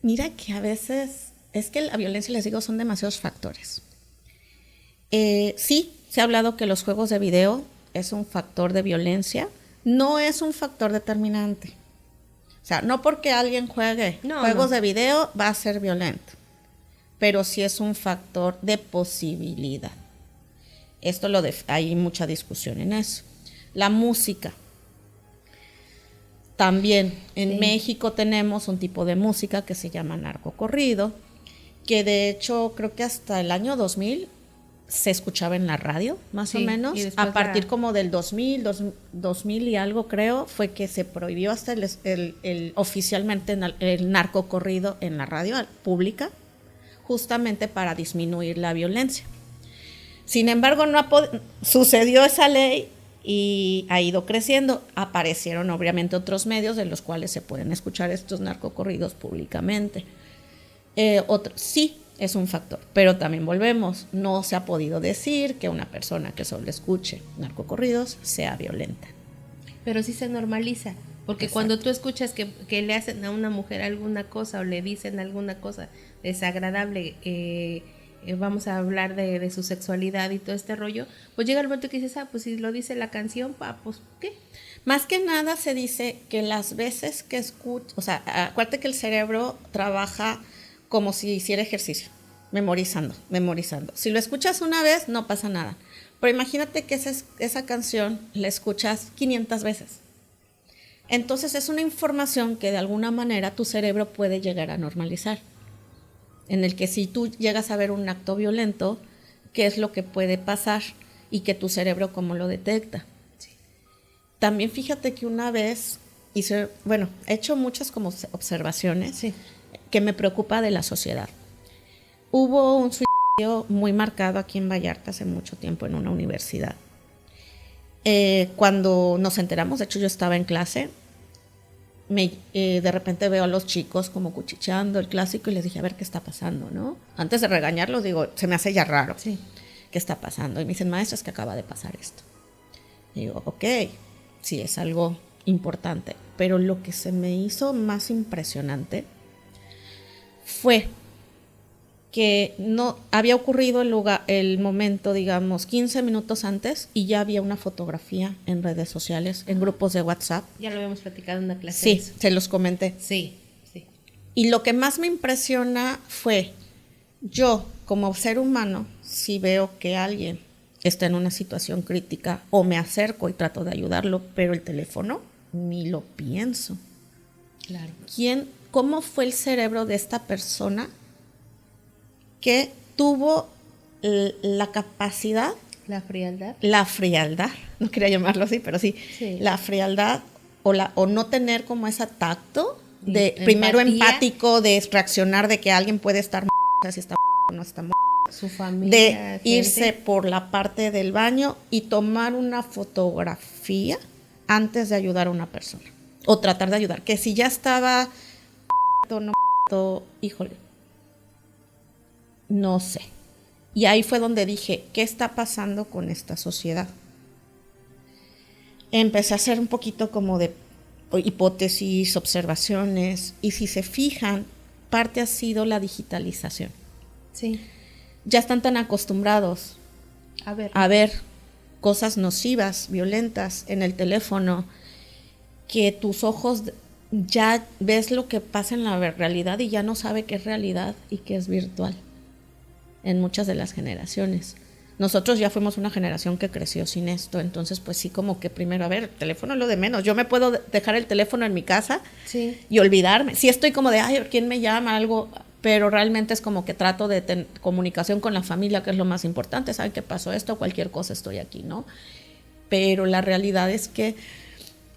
Mira que a veces, es que la violencia, les digo, son demasiados factores. Sí, se ha hablado que los juegos de video es un factor de violencia, no es un factor determinante. O sea, no porque alguien juegue juegos de video va a ser violento, pero sí es un factor de posibilidad. Hay mucha discusión en eso. La música. También en México tenemos un tipo de música que se llama narcocorrido, que de hecho creo que hasta el año 2000 se escuchaba en la radio, más o menos. A partir como del 2000 y algo, creo, fue que se prohibió hasta oficialmente el narcocorrido en la radio pública, justamente para disminuir la violencia. Sin embargo, sucedió esa ley y ha ido creciendo. Aparecieron obviamente otros medios de los cuales se pueden escuchar estos narcocorridos públicamente. Sí, es un factor, pero también volvemos, no se ha podido decir que una persona que solo escuche narcocorridos sea violenta. Pero sí se normaliza, porque cuando tú escuchas que le hacen a una mujer alguna cosa o le dicen alguna cosa desagradable, vamos a hablar de su sexualidad y todo este rollo, pues llega el momento que dices, pues si lo dice la canción, pues ¿qué? Más que nada se dice que las veces que escuchas, o sea, acuérdate que el cerebro trabaja como si hiciera ejercicio, memorizando. Si lo escuchas una vez, no pasa nada. Pero imagínate que esa canción la escuchas 500 veces. Entonces es una información que de alguna manera tu cerebro puede llegar a normalizar. En el que si tú llegas a ver un acto violento, ¿qué es lo que puede pasar? Y que tu cerebro cómo lo detecta. Sí. También fíjate que una vez he hecho muchas como observaciones. Sí. Que me preocupa de la sociedad. Hubo un suicidio muy marcado aquí en Vallarta hace mucho tiempo en una universidad. Cuando nos enteramos, de hecho yo estaba en clase, de repente veo a los chicos como cuchicheando el clásico y les dije, a ver qué está pasando, ¿no? Antes de regañarlos, digo, se me hace ya raro. Sí. ¿Qué está pasando? Y me dicen, maestra, es que acaba de pasar esto. Y digo, ok, sí, es algo importante. Pero lo que se me hizo más impresionante fue que no había ocurrido el momento, digamos, 15 minutos antes y ya había una fotografía en redes sociales, en grupos de WhatsApp. Ya lo habíamos platicado en una clase. Sí, se los comenté. Sí, sí. Y lo que más me impresiona fue, yo como ser humano, si veo que alguien está en una situación crítica o me acerco y trato de ayudarlo, pero el teléfono ni lo pienso. Claro. ¿Cómo fue el cerebro de esta persona que tuvo la capacidad? La frialdad. La frialdad, no quería llamarlo así, pero sí. La frialdad o no tener como ese tacto de primero empático, de reaccionar de que alguien puede estar si está o no está su familia, de irse por la parte del baño y tomar una fotografía antes de ayudar a una persona o tratar de ayudar, que si ya estaba híjole, no sé. Y ahí fue donde dije, ¿qué está pasando con esta sociedad? Empecé a hacer un poquito como de hipótesis, observaciones, y si se fijan, parte ha sido la digitalización. Sí. Ya están tan acostumbrados a ver cosas nocivas, violentas en el teléfono, que tus ojos ya ves lo que pasa en la realidad y ya no sabe qué es realidad y qué es virtual en muchas de las generaciones. Nosotros ya fuimos una generación que creció sin esto, entonces pues sí, como que primero, a ver, el teléfono es lo de menos. Yo me puedo dejar el teléfono en mi casa y olvidarme. Sí estoy como de, ay, ¿quién me llama? Algo, pero realmente es como que trato de tener comunicación con la familia, que es lo más importante. ¿Saben qué pasó esto? Cualquier cosa estoy aquí, ¿no? Pero la realidad es que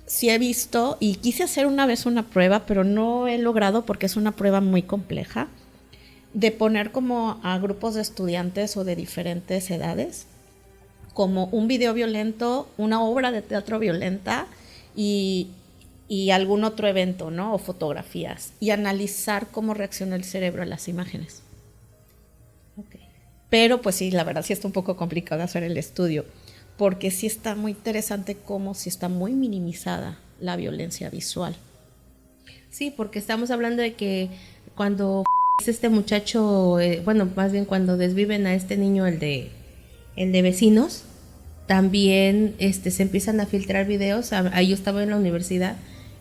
sí he visto, y quise hacer una vez una prueba, pero no he logrado porque es una prueba muy compleja, de poner como a grupos de estudiantes o de diferentes edades, como un video violento, una obra de teatro violenta y algún otro evento, ¿no? O fotografías, y analizar cómo reacciona el cerebro a las imágenes. Okay. Pero pues sí, la verdad sí está un poco complicado hacer el estudio, porque sí está muy interesante cómo sí está muy minimizada la violencia visual. Sí, porque estamos hablando de que cuando este muchacho, bueno, más bien cuando desviven a este niño, el de Vecinos, también se empiezan a filtrar videos. Ahí yo estaba en la universidad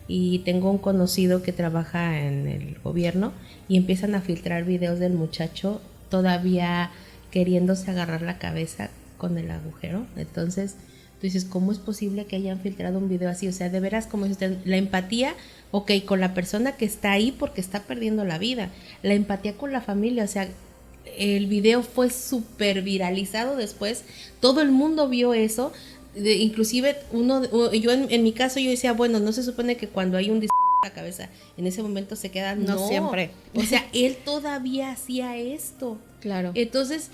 y tengo un conocido que trabaja en el gobierno y empiezan a filtrar videos del muchacho todavía queriéndose agarrar la cabeza con el agujero. Entonces tú dices, ¿cómo es posible que hayan filtrado un video así? O sea, de veras, como dice usted, la empatía, ok, con la persona que está ahí porque está perdiendo la vida, la empatía con la familia, o sea, el video fue súper viralizado después, todo el mundo vio eso, inclusive yo en mi caso yo decía, bueno, no se supone que cuando hay un disparo en la cabeza, en ese momento se queda, no siempre, o sea, él todavía hacía esto, claro, entonces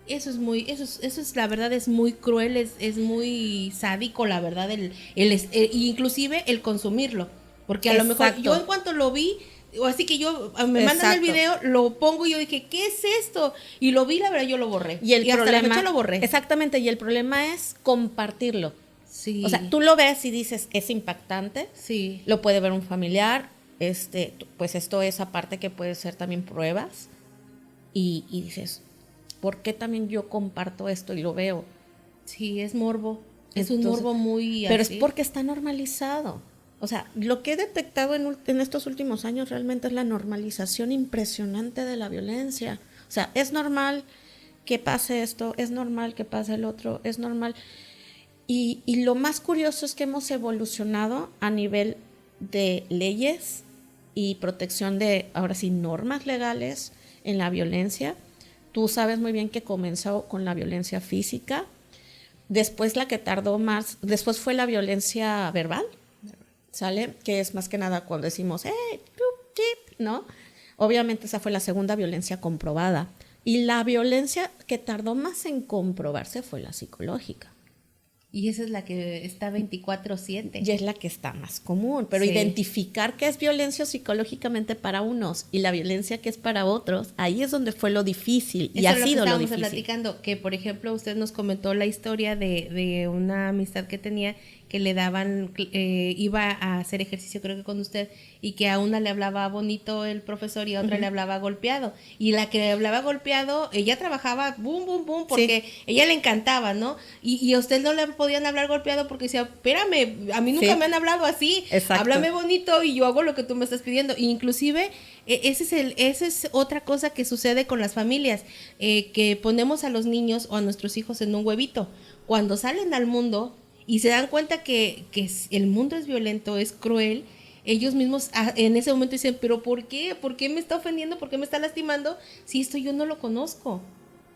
eso es la verdad, es muy cruel, es muy sádico, la verdad, inclusive el consumirlo, porque a lo mejor yo en cuanto lo vi, o así que yo me mandan el video, lo pongo y yo dije, ¿qué es esto? Y lo vi, la verdad, yo lo borré. Y hasta la fecha lo borré. Exactamente, y el problema es compartirlo. Sí. O sea, tú lo ves y dices, es impactante. Sí. Lo puede ver un familiar, pues esto es aparte que puede ser también pruebas. Y dices, ¿por qué también yo comparto esto y lo veo? Sí, es morbo. Es un morbo muy pero así. Es porque está normalizado. O sea, lo que he detectado en estos últimos años realmente es la normalización impresionante de la violencia. O sea, es normal que pase esto, es normal que pase el otro, es normal. Y lo más curioso es que hemos evolucionado a nivel de leyes y protección de, ahora sí, normas legales en la violencia. Tú sabes muy bien que comenzó con la violencia física, después la que tardó más, después fue la violencia verbal, ¿sale? Que es más que nada cuando decimos, ¿no? Obviamente esa fue la segunda violencia comprobada. Y la violencia que tardó más en comprobarse fue la psicológica. Y esa es la que está 24/7. Y es la que está más común. Pero identificar qué es violencia psicológicamente para unos y la violencia que es para otros, ahí es donde fue lo difícil. Y ha sido lo difícil. Platicando, que por ejemplo usted nos comentó la historia de una amistad que tenía que le daban, iba a hacer ejercicio creo que con usted, y que a una le hablaba bonito el profesor y a otra le hablaba golpeado. Y la que le hablaba golpeado, ella trabajaba boom, boom, boom, porque ella le encantaba, ¿no? Y a usted no le podían hablar golpeado porque decía, espérame, a mí nunca me han hablado así, háblame bonito y yo hago lo que tú me estás pidiendo. E inclusive, esa es otra cosa que sucede con las familias, que ponemos a los niños o a nuestros hijos en un huevito. Cuando salen al mundo y se dan cuenta que el mundo es violento, es cruel, ellos mismos en ese momento dicen, pero ¿por qué? ¿Por qué me está ofendiendo? ¿Por qué me está lastimando? Si esto yo no lo conozco.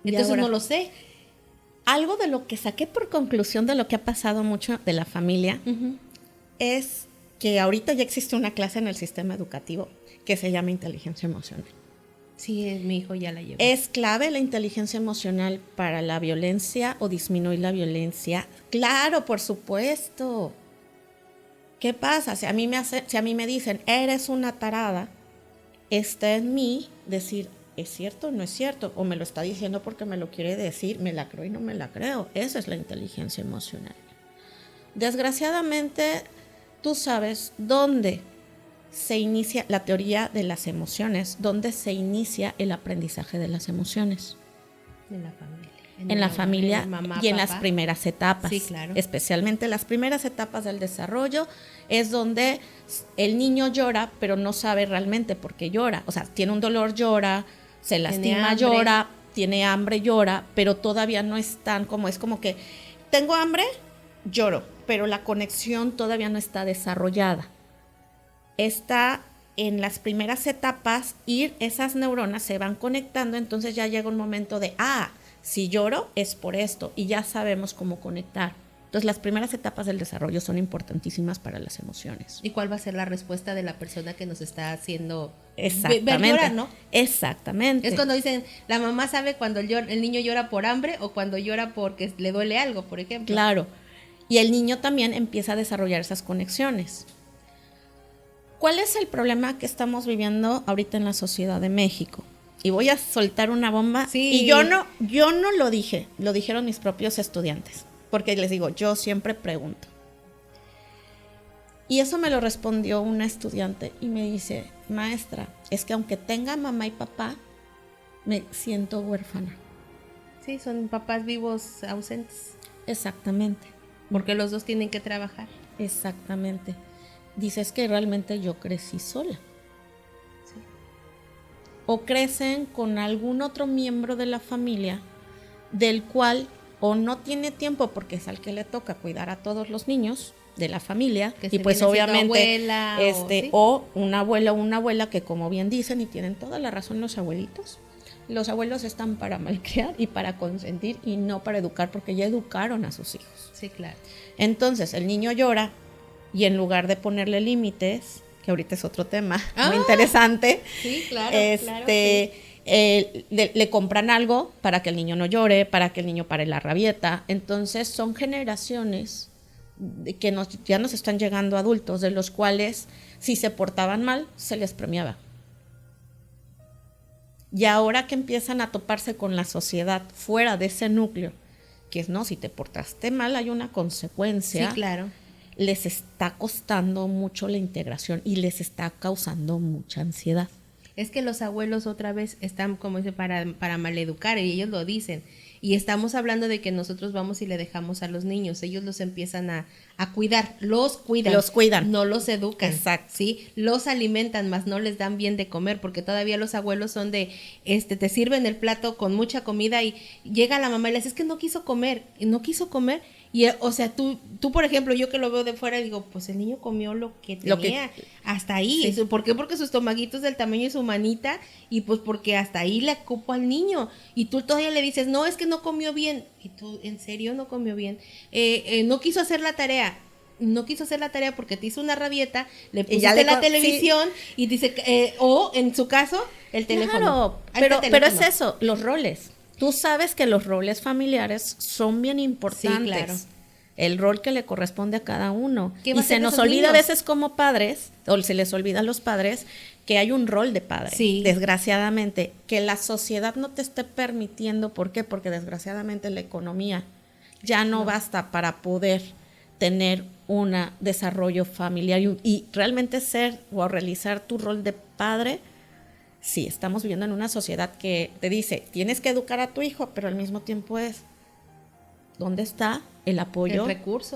Entonces ahora, no lo sé. Algo de lo que saqué por conclusión de lo que ha pasado mucho de la familia es que ahorita ya existe una clase en el sistema educativo que se llama inteligencia emocional. Sí, mi hijo ya la lleva. ¿Es clave la inteligencia emocional para la violencia o disminuir la violencia? Claro, por supuesto. ¿Qué pasa? Si a mí me dicen, eres una tarada, está en mí decir, ¿es cierto o no es cierto? O me lo está diciendo porque me lo quiere decir, me la creo y no me la creo. Esa es la inteligencia emocional. Desgraciadamente, tú sabes dónde se inicia la teoría de las emociones, dónde se inicia el aprendizaje de las emociones. En la familia. En la familia mamá, y en papá. las primeras etapas. Sí, claro. Especialmente las primeras etapas del desarrollo es donde el niño llora, pero no sabe realmente por qué llora. O sea, tiene un dolor, llora, se lastima, llora, tiene hambre, llora, pero todavía no es tan como, es como que tengo hambre, lloro, pero la conexión todavía no está desarrollada. Está en las primeras etapas, esas neuronas se van conectando, entonces ya llega un momento de, si lloro es por esto, y ya sabemos cómo conectar. Entonces las primeras etapas del desarrollo son importantísimas para las emociones. ¿Y cuál va a ser la respuesta de la persona que nos está haciendo ver llorar, ¿no? Exactamente. Es cuando dicen, la mamá sabe cuando el niño llora por hambre o cuando llora porque le duele algo, por ejemplo. Claro, y el niño también empieza a desarrollar esas conexiones. ¿Cuál es el problema que estamos viviendo ahorita en la Ciudad de México? Y voy a soltar una bomba. Sí. Y yo no lo dije, lo dijeron mis propios estudiantes. Porque les digo, yo siempre pregunto. Y eso me lo respondió una estudiante y me dice, maestra, es que aunque tenga mamá y papá, me siento huérfana. Sí, son papás vivos ausentes. Exactamente. Porque los dos tienen que trabajar. Exactamente. Dices que realmente yo crecí sola. Sí. O crecen con algún otro miembro de la familia del cual o no tiene tiempo porque es al que le toca cuidar a todos los niños de la familia, y pues obviamente abuela, o una abuela o una abuela que, como bien dicen y tienen toda la razón los abuelitos, los abuelos están para malcriar y para consentir y no para educar, porque ya educaron a sus hijos. Sí, claro. Entonces el niño llora y en lugar de ponerle límites, que ahorita es otro tema muy interesante, sí, claro, le compran algo para que el niño no llore, para que el niño pare la rabieta. Entonces son generaciones que ya nos están llegando adultos, de los cuales si se portaban mal se les premiaba. Y ahora que empiezan a toparse con la sociedad fuera de ese núcleo, que es, no, si te portaste mal hay una consecuencia. Sí, claro. Les está costando mucho la integración y les está causando mucha ansiedad. Es que los abuelos otra vez están, como dice, para maleducar, y ellos lo dicen. Y estamos hablando de que nosotros vamos y le dejamos a los niños, ellos los empiezan a cuidar, los cuidan, no los educan. Exacto. ¿Sí? Los alimentan, más no les dan bien de comer, porque todavía los abuelos son de, te sirven el plato con mucha comida y llega la mamá y le dice, es que no quiso comer, y o sea, tú por ejemplo, yo que lo veo de fuera digo, pues el niño comió lo que tenía, hasta ahí. Sí. ¿Por qué? Porque su estomaguito es del tamaño de su manita, y pues porque hasta ahí le cupo al niño, y tú todavía le dices, no, es que no comió bien, y tú, ¿en serio no comió bien? No quiso hacer la tarea porque te hizo una rabieta, le pusiste la televisión, sí. Y dice, o en su caso, el teléfono. Claro, pero es eso, los roles. Tú sabes que los roles familiares son bien importantes. Sí, claro. El rol que le corresponde a cada uno. Y se nos olvida a veces como padres, o se les olvida a los padres, que hay un rol de padre. Sí. Desgraciadamente, que la sociedad no te esté permitiendo. ¿Por qué? Porque desgraciadamente la economía ya no basta para poder tener un desarrollo familiar y realmente ser o realizar tu rol de padre. Sí, estamos viviendo en una sociedad que te dice, tienes que educar a tu hijo, pero al mismo tiempo es, ¿dónde está el apoyo?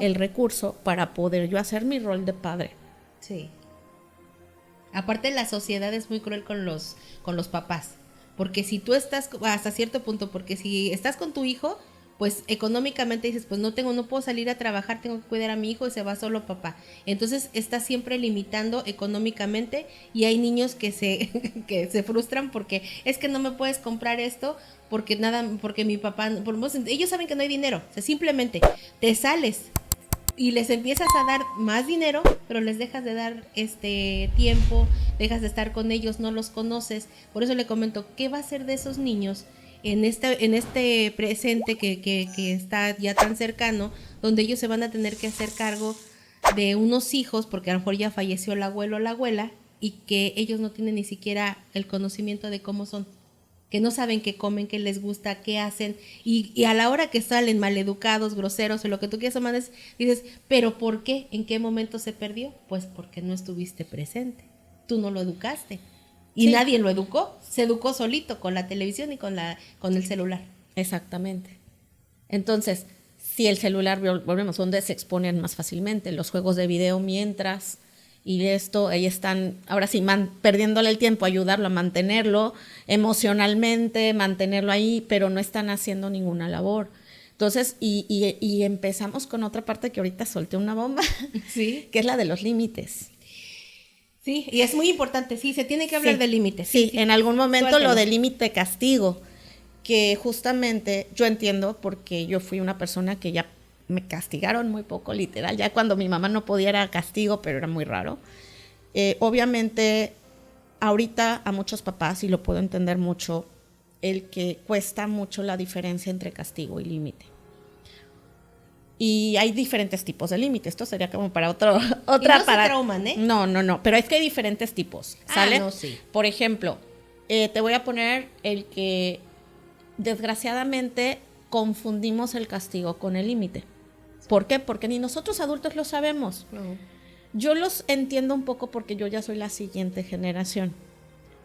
El recurso para poder yo hacer mi rol de padre. Sí. Aparte, la sociedad es muy cruel con los papás, porque si tú estás, hasta cierto punto, porque si estás con tu hijo, pues económicamente dices, pues no puedo salir a trabajar, tengo que cuidar a mi hijo y se va solo papá. Entonces estás siempre limitando económicamente y hay niños que se frustran porque es que no me puedes comprar esto porque mi papá, ellos saben que no hay dinero, o sea, simplemente te sales y les empiezas a dar más dinero, pero les dejas de dar tiempo, dejas de estar con ellos, no los conoces. Por eso le comento, ¿qué va a ser de esos niños en este presente que está ya tan cercano, donde ellos se van a tener que hacer cargo de unos hijos, porque a lo mejor ya falleció el abuelo o la abuela, y que ellos no tienen ni siquiera el conocimiento de cómo son, que no saben qué comen, qué les gusta, qué hacen, y a la hora que salen maleducados, groseros o lo que tú quieras, dices, ¿pero por qué? ¿En qué momento se perdió? Pues porque no estuviste presente, tú no lo educaste. Y nadie lo educó, se educó solito con la televisión y con el celular. Exactamente. Entonces, si el celular, volvemos, donde se exponen más fácilmente los juegos de video mientras, y esto, ellos están, ahora sí, perdiéndole el tiempo, ayudarlo a mantenerlo emocionalmente, mantenerlo ahí, pero no están haciendo ninguna labor. Entonces, y empezamos con otra parte que ahorita solté una bomba, ¿sí? Que es la de los límites. Sí, y es muy importante, sí, se tiene que hablar de límites. Sí, en algún momento suéltelo. Lo de límite castigo, que justamente yo entiendo porque yo fui una persona que ya me castigaron muy poco, literal, ya cuando mi mamá no podía era castigo, pero era muy raro. Obviamente, ahorita a muchos papás, y lo puedo entender mucho, el que cuesta mucho la diferencia entre castigo y límite. Y hay diferentes tipos de límites. Esto sería como para otra y no se trauman, ¿eh? No, pero es que hay diferentes tipos, ¿sale? No, sí. Por ejemplo, te voy a poner el que desgraciadamente confundimos el castigo con el límite. ¿Por qué? Porque ni nosotros adultos lo sabemos. No. Yo los entiendo un poco porque yo ya soy la siguiente generación.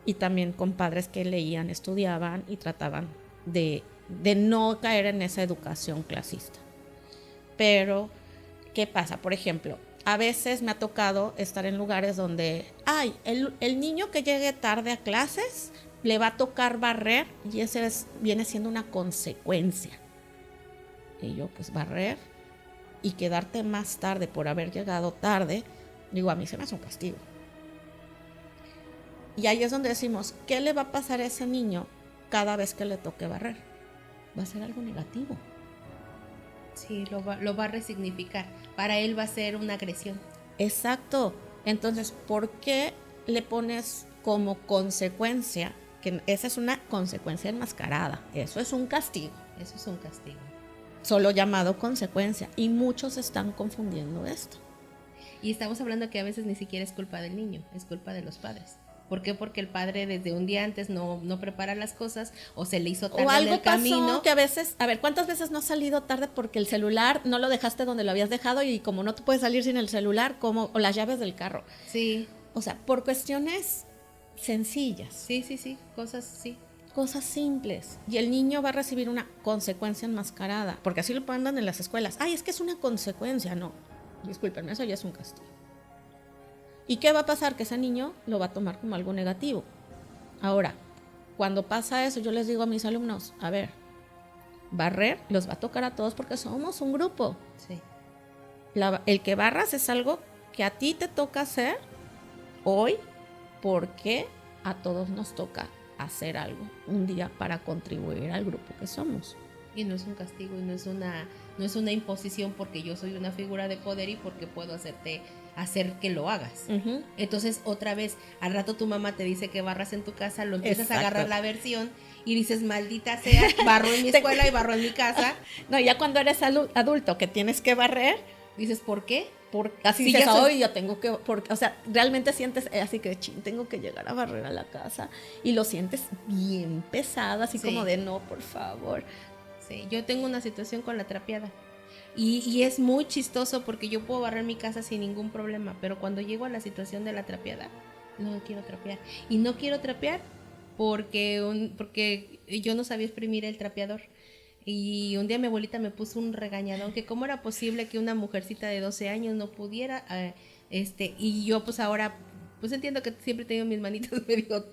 Y también con padres que leían, estudiaban y trataban de no caer en esa educación clasista. Pero, ¿qué pasa? Por ejemplo, a veces me ha tocado estar en lugares donde, el niño que llegue tarde a clases le va a tocar barrer y ese viene siendo una consecuencia. Y yo, pues barrer y quedarte más tarde por haber llegado tarde, digo, a mí se me hace un castigo. Y ahí es donde decimos, ¿qué le va a pasar a ese niño cada vez que le toque barrer? Va a ser algo negativo. Sí, lo va a resignificar. Para él va a ser una agresión. Exacto. Entonces, ¿por qué le pones como consecuencia? Que esa es una consecuencia enmascarada. Eso es un castigo. Eso es un castigo. Solo llamado consecuencia. Y muchos están confundiendo esto. Y estamos hablando que a veces ni siquiera es culpa del niño, es culpa de los padres. ¿Por qué? Porque el padre desde un día antes no prepara las cosas o se le hizo tarde o algo en el camino. Pasó que a veces, ¿cuántas veces no has salido tarde porque el celular no lo dejaste donde lo habías dejado y como no te puedes salir sin el celular, o las llaves del carro? Sí. O sea, por cuestiones sencillas. Sí, cosas simples. Y el niño va a recibir una consecuencia enmascarada, porque así lo ponen en las escuelas. Es que es una consecuencia. No, discúlpenme, eso ya es un castigo. ¿Y qué va a pasar? Que ese niño lo va a tomar como algo negativo. Ahora, cuando pasa eso, yo les digo a mis alumnos, a ver, barrer los va a tocar a todos porque somos un grupo. Sí. El que barras es algo que a ti te toca hacer hoy porque a todos nos toca hacer algo un día para contribuir al grupo que somos. Y no es un castigo y no es una imposición porque yo soy una figura de poder y porque puedo hacer que lo hagas. Uh-huh. Entonces, otra vez, al rato tu mamá te dice que barras en tu casa, lo empiezas Exacto. a agarrar la versión y dices, maldita sea, barro en mi escuela y barro en mi casa. No, ya cuando eres adulto que tienes que barrer, dices, ¿por qué? Así dices, hoy yo tengo que, o sea, realmente sientes así que tengo que llegar a barrer a la casa y lo sientes bien pesado, así sí. como de no, por favor. Sí, yo tengo una situación con la trapeada Y es muy chistoso porque yo puedo barrer mi casa sin ningún problema, pero cuando llego a la situación de la trapeada, no quiero trapear. Y no quiero trapear porque yo no sabía exprimir el trapeador. Y un día mi abuelita me puso un regañadón que cómo era posible que una mujercita de 12 años no pudiera, y yo pues ahora, pues entiendo que siempre he tenido mis manitos medio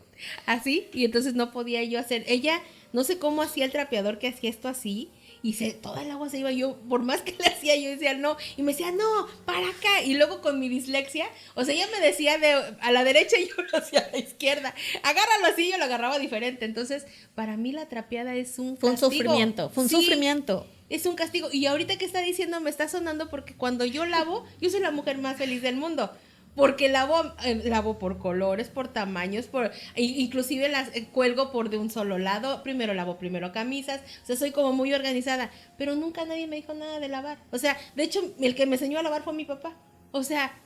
así, y entonces no podía yo hacer, ella no sé cómo hacía el trapeador que hacía esto así, y toda el agua se iba, yo por más que le hacía yo decía no, y me decía no, para acá, y luego con mi dislexia, o sea ella me decía a la derecha y yo lo hacía a la izquierda, agárralo así, yo lo agarraba diferente. Entonces para mí la trapeada es un Fue un castigo. sufrimiento, fue un sufrimiento. Es un castigo, y ahorita que está diciendo me está sonando porque cuando yo lavo, yo soy la mujer más feliz del mundo. Porque lavo por colores, por tamaños, inclusive las cuelgo por de un solo lado. Primero lavo camisas, o sea, soy como muy organizada. Pero nunca nadie me dijo nada de lavar. O sea, de hecho, el que me enseñó a lavar fue mi papá. O sea,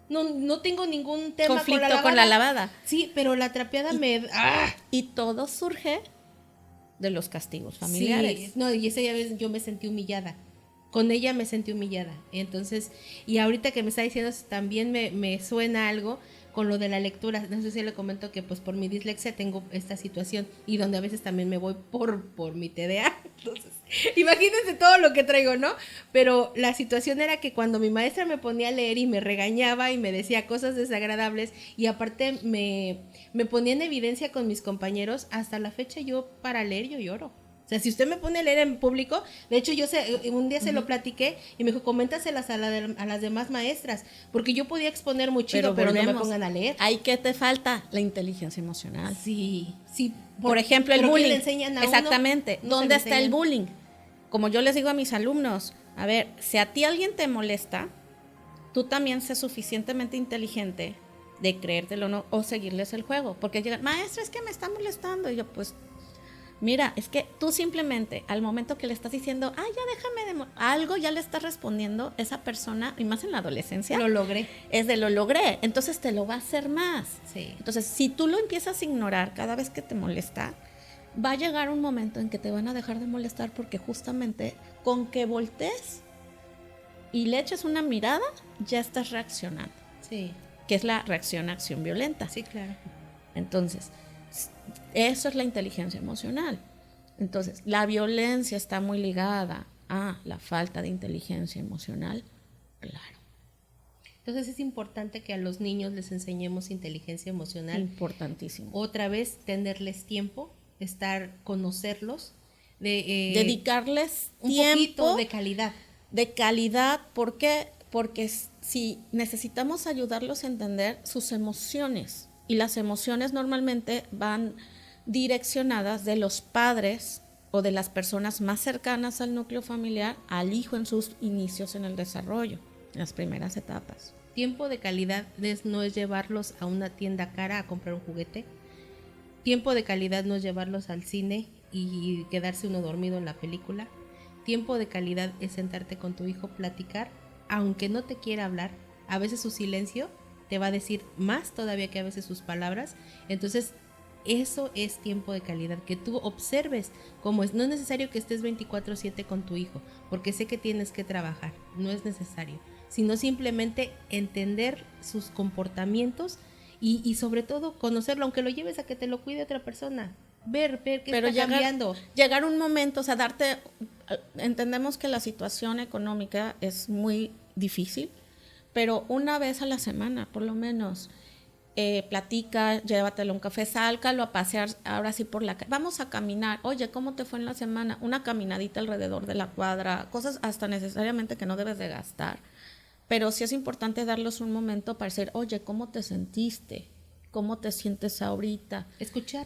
no tengo ningún tema conflicto con la lavada. Sí, pero la trapeada Y todo surge de los castigos familiares. Sí, no, y esa vez yo me sentí humillada. Con ella me sentí humillada. Entonces, y ahorita que me está diciendo, también me suena algo con lo de la lectura. No sé si le comento que pues por mi dislexia tengo esta situación y donde a veces también me voy por mi TDA. Entonces, imagínense todo lo que traigo, ¿no? Pero la situación era que cuando mi maestra me ponía a leer y me regañaba y me decía cosas desagradables y aparte me ponía en evidencia con mis compañeros, hasta la fecha yo para leer yo lloro. O sea, si usted me pone a leer en público, de hecho yo un día se lo platiqué y me dijo, coméntaselas a las demás maestras, porque yo podía exponer muy chido, pero no me pongan a leer. ¿Ahí qué te falta? La inteligencia emocional. Sí. Por ejemplo, el bullying. Le enseñan a exactamente. Uno, ¿Dónde está el bullying? Como yo les digo a mis alumnos, a ver, si a ti alguien te molesta, tú también sé suficientemente inteligente de creértelo o seguirles el juego, porque llegan, maestra, es que me está molestando, y yo pues... Mira, es que tú simplemente al momento que le estás diciendo, ya déjame algo, ya le estás respondiendo esa persona, y más en la adolescencia. Lo logré. Es de lo logré, entonces te lo va a hacer más. Sí. Entonces, si tú lo empiezas a ignorar cada vez que te molesta, va a llegar un momento en que te van a dejar de molestar porque justamente con que voltees y le eches una mirada, ya estás reaccionando. Sí. Que es la reacción-acción violenta. Sí, claro. Entonces, eso es la inteligencia emocional. Entonces, la violencia está muy ligada a la falta de inteligencia emocional, claro. Entonces es importante que a los niños les enseñemos inteligencia emocional. Importantísimo. Otra vez, tenerles tiempo, conocerlos, dedicarles un tiempo poquito de calidad. De calidad, ¿por qué? Porque si necesitamos ayudarlos a entender sus emociones, y las emociones normalmente van direccionadas de los padres o de las personas más cercanas al núcleo familiar al hijo en sus inicios en el desarrollo, en las primeras etapas. Tiempo de calidad no es llevarlos a una tienda cara a comprar un juguete. Tiempo de calidad no es llevarlos al cine y quedarse uno dormido en la película. Tiempo de calidad es sentarte con tu hijo, platicar, aunque no te quiera hablar. A veces su silencio te va a decir más todavía que a veces sus palabras. Entonces, eso es tiempo de calidad, que tú observes cómo es. No es necesario que estés 24/7 con tu hijo, porque sé que tienes que trabajar, no es necesario, sino simplemente entender sus comportamientos y sobre todo conocerlo, aunque lo lleves a que te lo cuide otra persona, ver qué está cambiando. Llegar un momento, o sea, entendemos que la situación económica es muy difícil, pero una vez a la semana, por lo menos, platica, llévatelo a un café, sálcalo a pasear, ahora sí por la calle, vamos a caminar, oye, ¿cómo te fue en la semana? Una caminadita alrededor de la cuadra, cosas hasta necesariamente que no debes de gastar, pero sí es importante darles un momento para decir, oye, ¿cómo te sentiste? ¿Cómo te sientes ahorita?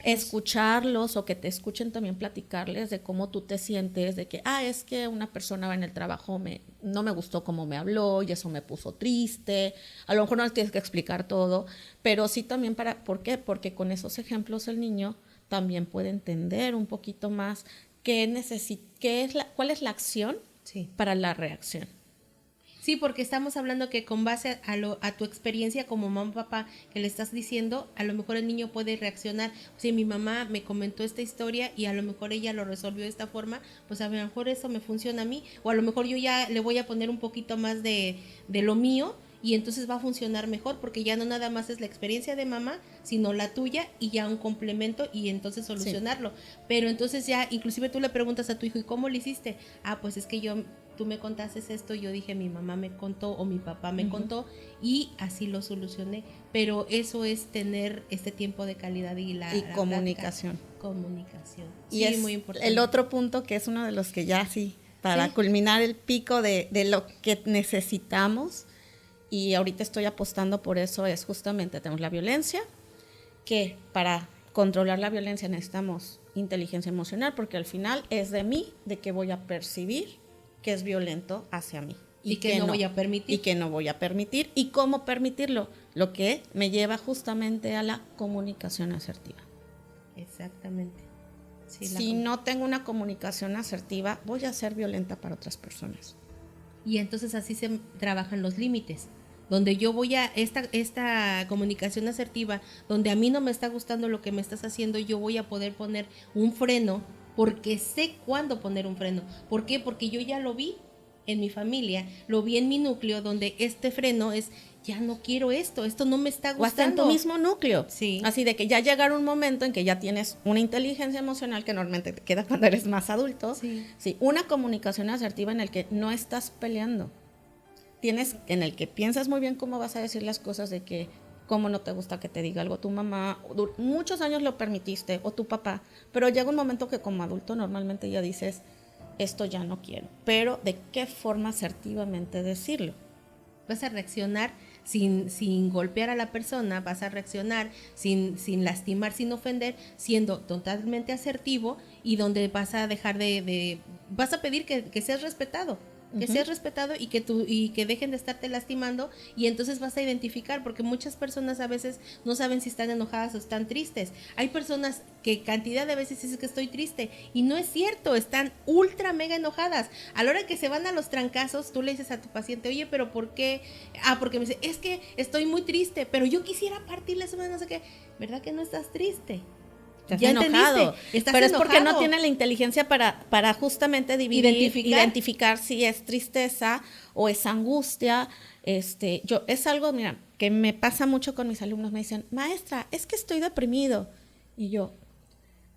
Escucharlos o que te escuchen también platicarles de cómo tú te sientes, de que, es que una persona en el trabajo no me gustó cómo me habló y eso me puso triste. A lo mejor no les tienes que explicar todo, pero sí también ¿por qué? Porque con esos ejemplos el niño también puede entender un poquito más cuál es la acción para la reacción. Sí, porque estamos hablando que con base a tu experiencia como mamá, papá, que le estás diciendo, a lo mejor el niño puede reaccionar. Si mi mamá me comentó esta historia y a lo mejor ella lo resolvió de esta forma, pues a lo mejor eso me funciona a mí, o a lo mejor yo ya le voy a poner un poquito más de lo mío y entonces va a funcionar mejor, porque ya no nada más es la experiencia de mamá, sino la tuya y ya un complemento y entonces solucionarlo. Sí. Pero entonces ya, inclusive tú le preguntas a tu hijo, ¿y cómo lo hiciste? Ah, pues es que tú me contaste esto, yo dije mi mamá me contó o mi papá me contó y así lo solucioné, pero eso es tener este tiempo de calidad y la comunicación. Comunicación. Y sí, es muy importante. El otro punto que es uno de los que ya sí, para culminar el pico de lo que necesitamos, y ahorita estoy apostando por eso, es justamente tenemos la violencia, que para controlar la violencia necesitamos inteligencia emocional, porque al final es de mí, de que voy a percibir que es violento hacia mí. Y que no voy a permitir. Y que no voy a permitir. ¿Y cómo permitirlo? Lo que me lleva justamente a la comunicación asertiva. Exactamente. Sí, si no tengo una comunicación asertiva, voy a ser violenta para otras personas. Y entonces así se trabajan los límites. Donde yo voy a esta comunicación asertiva, donde a mí no me está gustando lo que me estás haciendo, yo voy a poder poner un freno, porque sé cuándo poner un freno. ¿Por qué? Porque yo ya lo vi en mi familia, lo vi en mi núcleo, donde este freno es, ya no quiero esto no me está gustando. O hasta en tu mismo núcleo. Sí. Así de que ya llegará un momento en que ya tienes una inteligencia emocional que normalmente te queda cuando eres más adulto. Sí. Sí, una comunicación asertiva en el que no estás peleando. En el que piensas muy bien cómo vas a decir las cosas, de que cómo no te gusta que te diga algo tu mamá, muchos años lo permitiste, o tu papá, pero llega un momento que como adulto normalmente ya dices, esto ya no quiero, pero ¿de qué forma asertivamente decirlo? Vas a reaccionar sin golpear a la persona, vas a reaccionar sin lastimar, sin ofender, siendo totalmente asertivo, y donde vas a dejar vas a pedir que seas respetado. Que seas respetado y que dejen de estarte lastimando, y entonces vas a identificar, porque muchas personas a veces no saben si están enojadas o están tristes. Hay personas que cantidad de veces dicen que estoy triste y no es cierto, están ultra mega enojadas. A la hora que se van a los trancazos, tú le dices a tu paciente, oye, pero ¿por qué? Porque me dice, es que estoy muy triste, pero yo quisiera partirle su mano, no sé qué. ¿Verdad que no estás triste? Estás enojado, pero es porque no tiene la inteligencia para justamente identificar si es tristeza o es angustia. Es algo, mira, que me pasa mucho con mis alumnos. Me dicen, maestra, es que estoy deprimido. Y yo,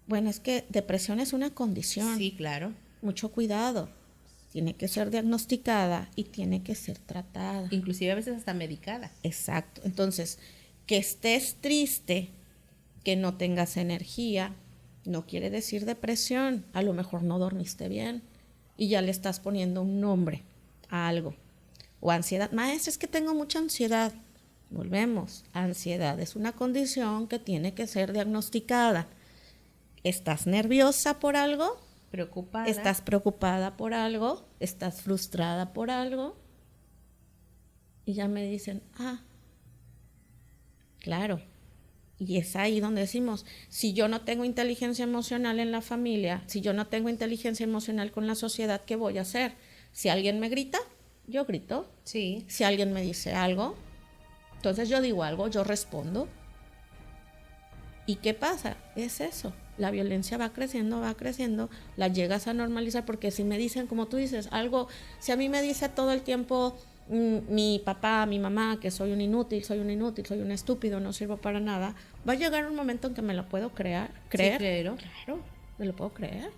bueno, es que depresión es una condición. Sí, claro. Mucho cuidado. Tiene que ser diagnosticada y tiene que ser tratada. Inclusive a veces hasta medicada. Exacto. Entonces, que estés triste, que no tengas energía, no quiere decir depresión. A lo mejor no dormiste bien y ya le estás poniendo un nombre a algo. O ansiedad. Maestra, es que tengo mucha ansiedad. Volvemos. Ansiedad es una condición que tiene que ser diagnosticada. ¿Estás nerviosa por algo? Preocupada. ¿Estás preocupada por algo? ¿Estás frustrada por algo? Y ya me dicen, claro. Y es ahí donde decimos, si yo no tengo inteligencia emocional en la familia, si yo no tengo inteligencia emocional con la sociedad, ¿qué voy a hacer? Si alguien me grita, yo grito. Sí. Si alguien me dice algo, entonces yo digo algo, yo respondo. ¿Y qué pasa? Es eso. La violencia va creciendo, la llegas a normalizar, porque si me dicen, como tú dices, algo, si a mí me dice todo el tiempo mi papá, mi mamá, que soy un inútil, soy un estúpido, no sirvo para nada, va a llegar un momento en que me lo puedo creer. Sí, claro, me lo puedo creer.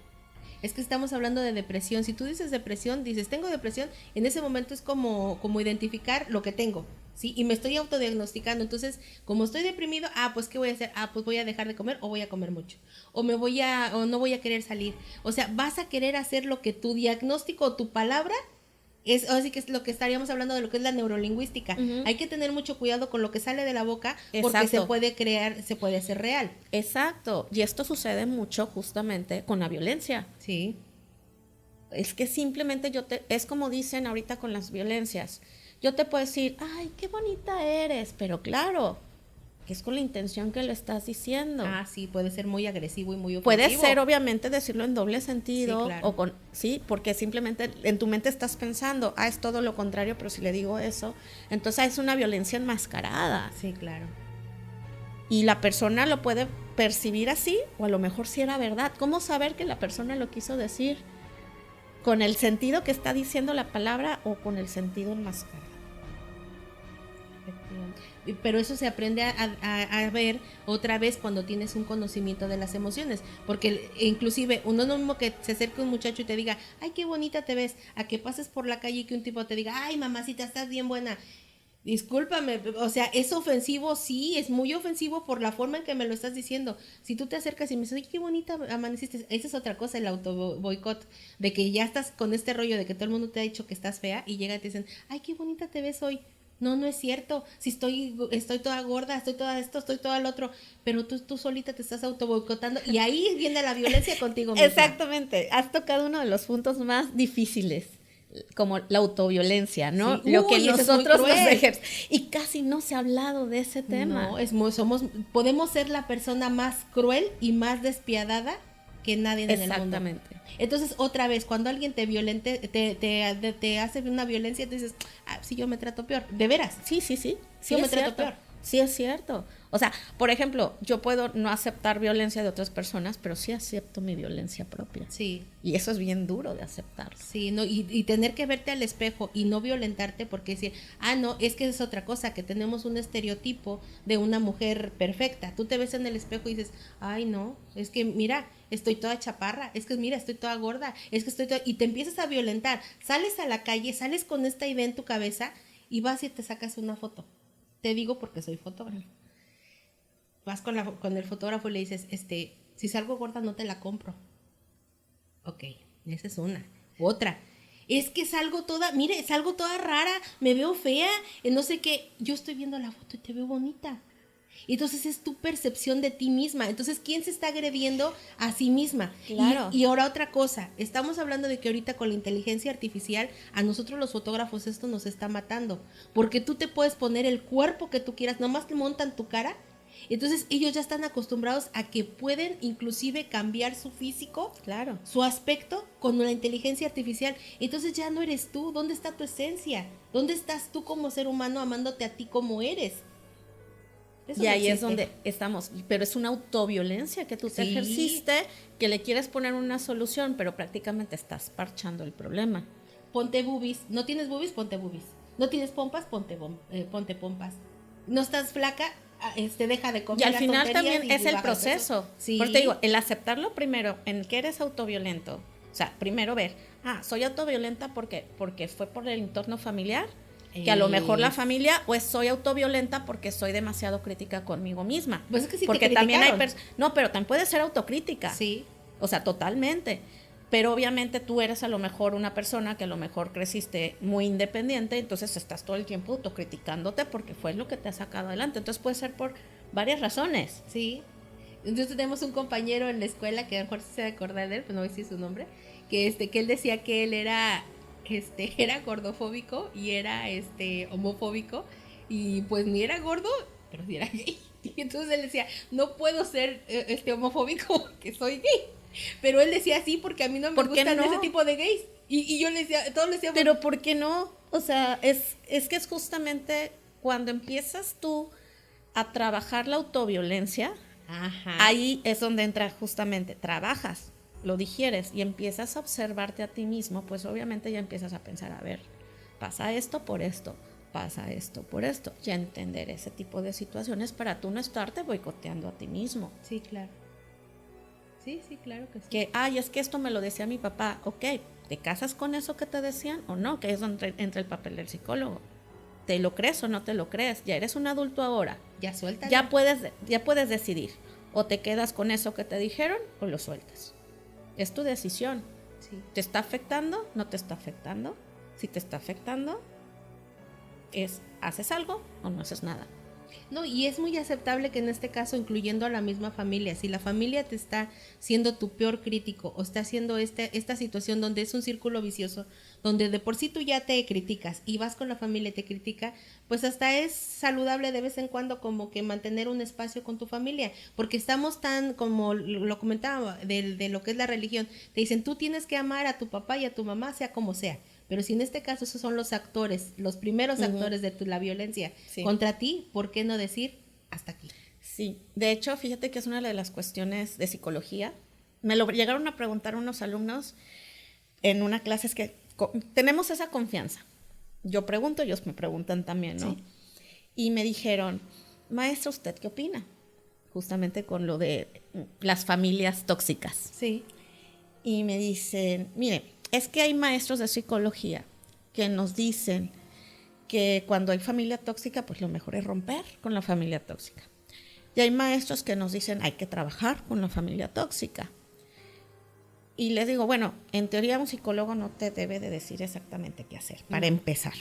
Es que estamos hablando de depresión. Si tú dices depresión, dices tengo depresión, en ese momento es como identificar lo que tengo, ¿sí? Y me estoy autodiagnosticando. Entonces, como estoy deprimido, pues ¿qué voy a hacer? Pues voy a dejar de comer o voy a comer mucho. O no voy a querer salir. O sea, vas a querer hacer lo que tu diagnóstico o tu palabra es, así que es lo que estaríamos hablando de lo que es la neurolingüística. Uh-huh. Hay que tener mucho cuidado con lo que sale de la boca. Exacto. Porque se puede hacer real. Exacto. Y esto sucede mucho justamente con la violencia. Sí. Es que simplemente es como dicen ahorita con las violencias. Yo te puedo decir, ay, qué bonita eres, pero claro, que es con la intención que lo estás diciendo. Ah, sí, puede ser muy agresivo y muy ofensivo. Puede ser, obviamente, decirlo en doble sentido, Sí, claro. o con, sí, porque simplemente en tu mente estás pensando, es todo lo contrario, pero si le digo eso, entonces es una violencia enmascarada. Sí, claro. Y la persona lo puede percibir así, o a lo mejor sí era verdad. ¿Cómo saber que la persona lo quiso decir? ¿Con el sentido que está diciendo la palabra o con el sentido enmascarado? Pero eso se aprende a ver otra vez cuando tienes un conocimiento de las emociones, porque inclusive uno no mismo que se acerque un muchacho y te diga, ay, qué bonita te ves, a que pases por la calle y que un tipo te diga, ay, mamacita, estás bien buena. Discúlpame, o sea, es ofensivo, sí, es muy ofensivo por la forma en que me lo estás diciendo. Si tú te acercas y me dices, ay, qué bonita amaneciste, esa es otra cosa, el auto boicot, de que ya estás con este rollo de que todo el mundo te ha dicho que estás fea y llega y te dicen, ay, qué bonita te ves hoy. No, no es cierto, si estoy toda gorda, estoy toda esto, estoy toda el otro, pero tú solita te estás auto boicotando y ahí viene la violencia contigo misma. Exactamente, has tocado uno de los puntos más difíciles, como la autoviolencia, ¿no? Sí. Lo que nosotros nos cruel. y casi no se ha hablado de ese tema. No, podemos ser la persona más cruel y más despiadada que nadie en el mundo. Exactamente. Entonces, otra vez, cuando alguien te violente, te hace una violencia, tú dices, sí, yo me trato peor. ¿De veras? Sí. Yo me es trato cierto. peor. Sí, es cierto. O sea, por ejemplo, yo puedo no aceptar violencia de otras personas, pero sí acepto mi violencia propia. Sí. Y eso es bien duro de aceptar. Sí, no, y tener que verte al espejo y no violentarte porque decir, no, es que es otra cosa, que tenemos un estereotipo de una mujer perfecta. Tú te ves en el espejo y dices, ay, no, es que mira, estoy toda chaparra, es que mira, estoy toda gorda, es que estoy toda... Y te empiezas a violentar. Sales a la calle, sales con esta idea en tu cabeza y vas y te sacas una foto. Te digo porque soy fotógrafo. Vas con el fotógrafo y le dices, si salgo gorda no te la compro. Ok, esa es una. Otra, es que salgo toda rara, me veo fea, no sé qué. Yo estoy viendo la foto y te veo bonita. Entonces es tu percepción de ti misma. Entonces, ¿quién se está agrediendo a sí misma? Claro. Y ahora otra cosa, estamos hablando de que ahorita con la inteligencia artificial, a nosotros los fotógrafos esto nos está matando. Porque tú te puedes poner el cuerpo que tú quieras, nomás te montan tu cara. Entonces ellos ya están acostumbrados a que pueden inclusive cambiar su físico, Claro. su aspecto con la inteligencia artificial. Entonces ya no eres tú. ¿Dónde está tu esencia? ¿Dónde estás tú como ser humano amándote a ti como eres? Eso Y no ahí existe. es donde estamos, pero es una autoviolencia que tú te Sí. ejerciste, que le quieres poner una solución, pero prácticamente estás parchando el problema. Ponte boobies. ¿No tienes boobies? Ponte boobies. ¿No tienes pompas? Ponte pompas. ¿No estás flaca? Deja de comer. Y al las final tonterías también y es el baja de peso. proceso. Sí. Porque te digo, el aceptarlo primero, en que eres autoviolento. O sea, primero ver, soy autoviolenta porque fue por el entorno familiar, que a lo mejor la familia, pues soy autoviolenta porque soy demasiado crítica conmigo misma. Pues es que sí porque te también hay criticaron. no, pero también puede ser autocrítica. Sí. O sea, totalmente. Pero obviamente tú eres a lo mejor una persona que a lo mejor creciste muy independiente, entonces estás todo el tiempo autocriticándote porque fue lo que te ha sacado adelante. Entonces puede ser por varias razones. Sí. Entonces tenemos un compañero en la escuela que a lo mejor se va a acordar de él, pero no voy a decir su nombre, que él decía que él era gordofóbico y era homofóbico y pues ni era gordo, pero sí era gay. Y entonces él decía, no puedo ser homofóbico porque soy gay. Pero él decía sí porque a mí no me gustan ese tipo de gays. Y yo le decía, todos le decíamos, pero ¿por qué no? O sea, es que es justamente cuando empiezas tú a trabajar la autoviolencia, ajá, ahí es donde entra justamente, trabajas, lo digieres y empiezas a observarte a ti mismo, pues obviamente ya empiezas a pensar, a ver, pasa esto por esto, pasa esto por esto, ya entender ese tipo de situaciones para tú no estarte boicoteando a ti mismo. Sí, claro. Sí, claro que sí. Que, es que esto me lo decía mi papá, ok, ¿te casas con eso que te decían o no? Que es donde entra el papel del psicólogo. ¿Te lo crees o no te lo crees? Ya eres un adulto ahora. Ya suelta. Ya puedes decidir. O te quedas con eso que te dijeron o lo sueltas. Es tu decisión. Sí. ¿Te está afectando? ¿No te está afectando? Si te está afectando, ¿haces algo o no haces nada? No, y es muy aceptable que en este caso, incluyendo a la misma familia, si la familia te está siendo tu peor crítico o está haciendo esta situación donde es un círculo vicioso, donde de por sí tú ya te criticas y vas con la familia y te critica, pues hasta es saludable de vez en cuando como que mantener un espacio con tu familia, porque estamos tan, como lo comentaba, de lo que es la religión, te dicen tú tienes que amar a tu papá y a tu mamá sea como sea. Pero si en este caso esos son los actores, los primeros actores de la violencia contra ti, ¿por qué no decir hasta aquí? Sí, de hecho, fíjate que es una de las cuestiones de psicología. Me lo llegaron a preguntar unos alumnos en una clase, es que tenemos esa confianza. Yo pregunto, ellos me preguntan también, ¿no? Sí. Y me dijeron, maestra, ¿usted qué opina? Justamente con lo de las familias tóxicas. Sí. Y me dicen, mire, es que hay maestros de psicología que nos dicen que cuando hay familia tóxica, pues lo mejor es romper con la familia tóxica. Y hay maestros que nos dicen, hay que trabajar con la familia tóxica. Y les digo, bueno, en teoría un psicólogo no te debe de decir exactamente qué hacer, para empezar.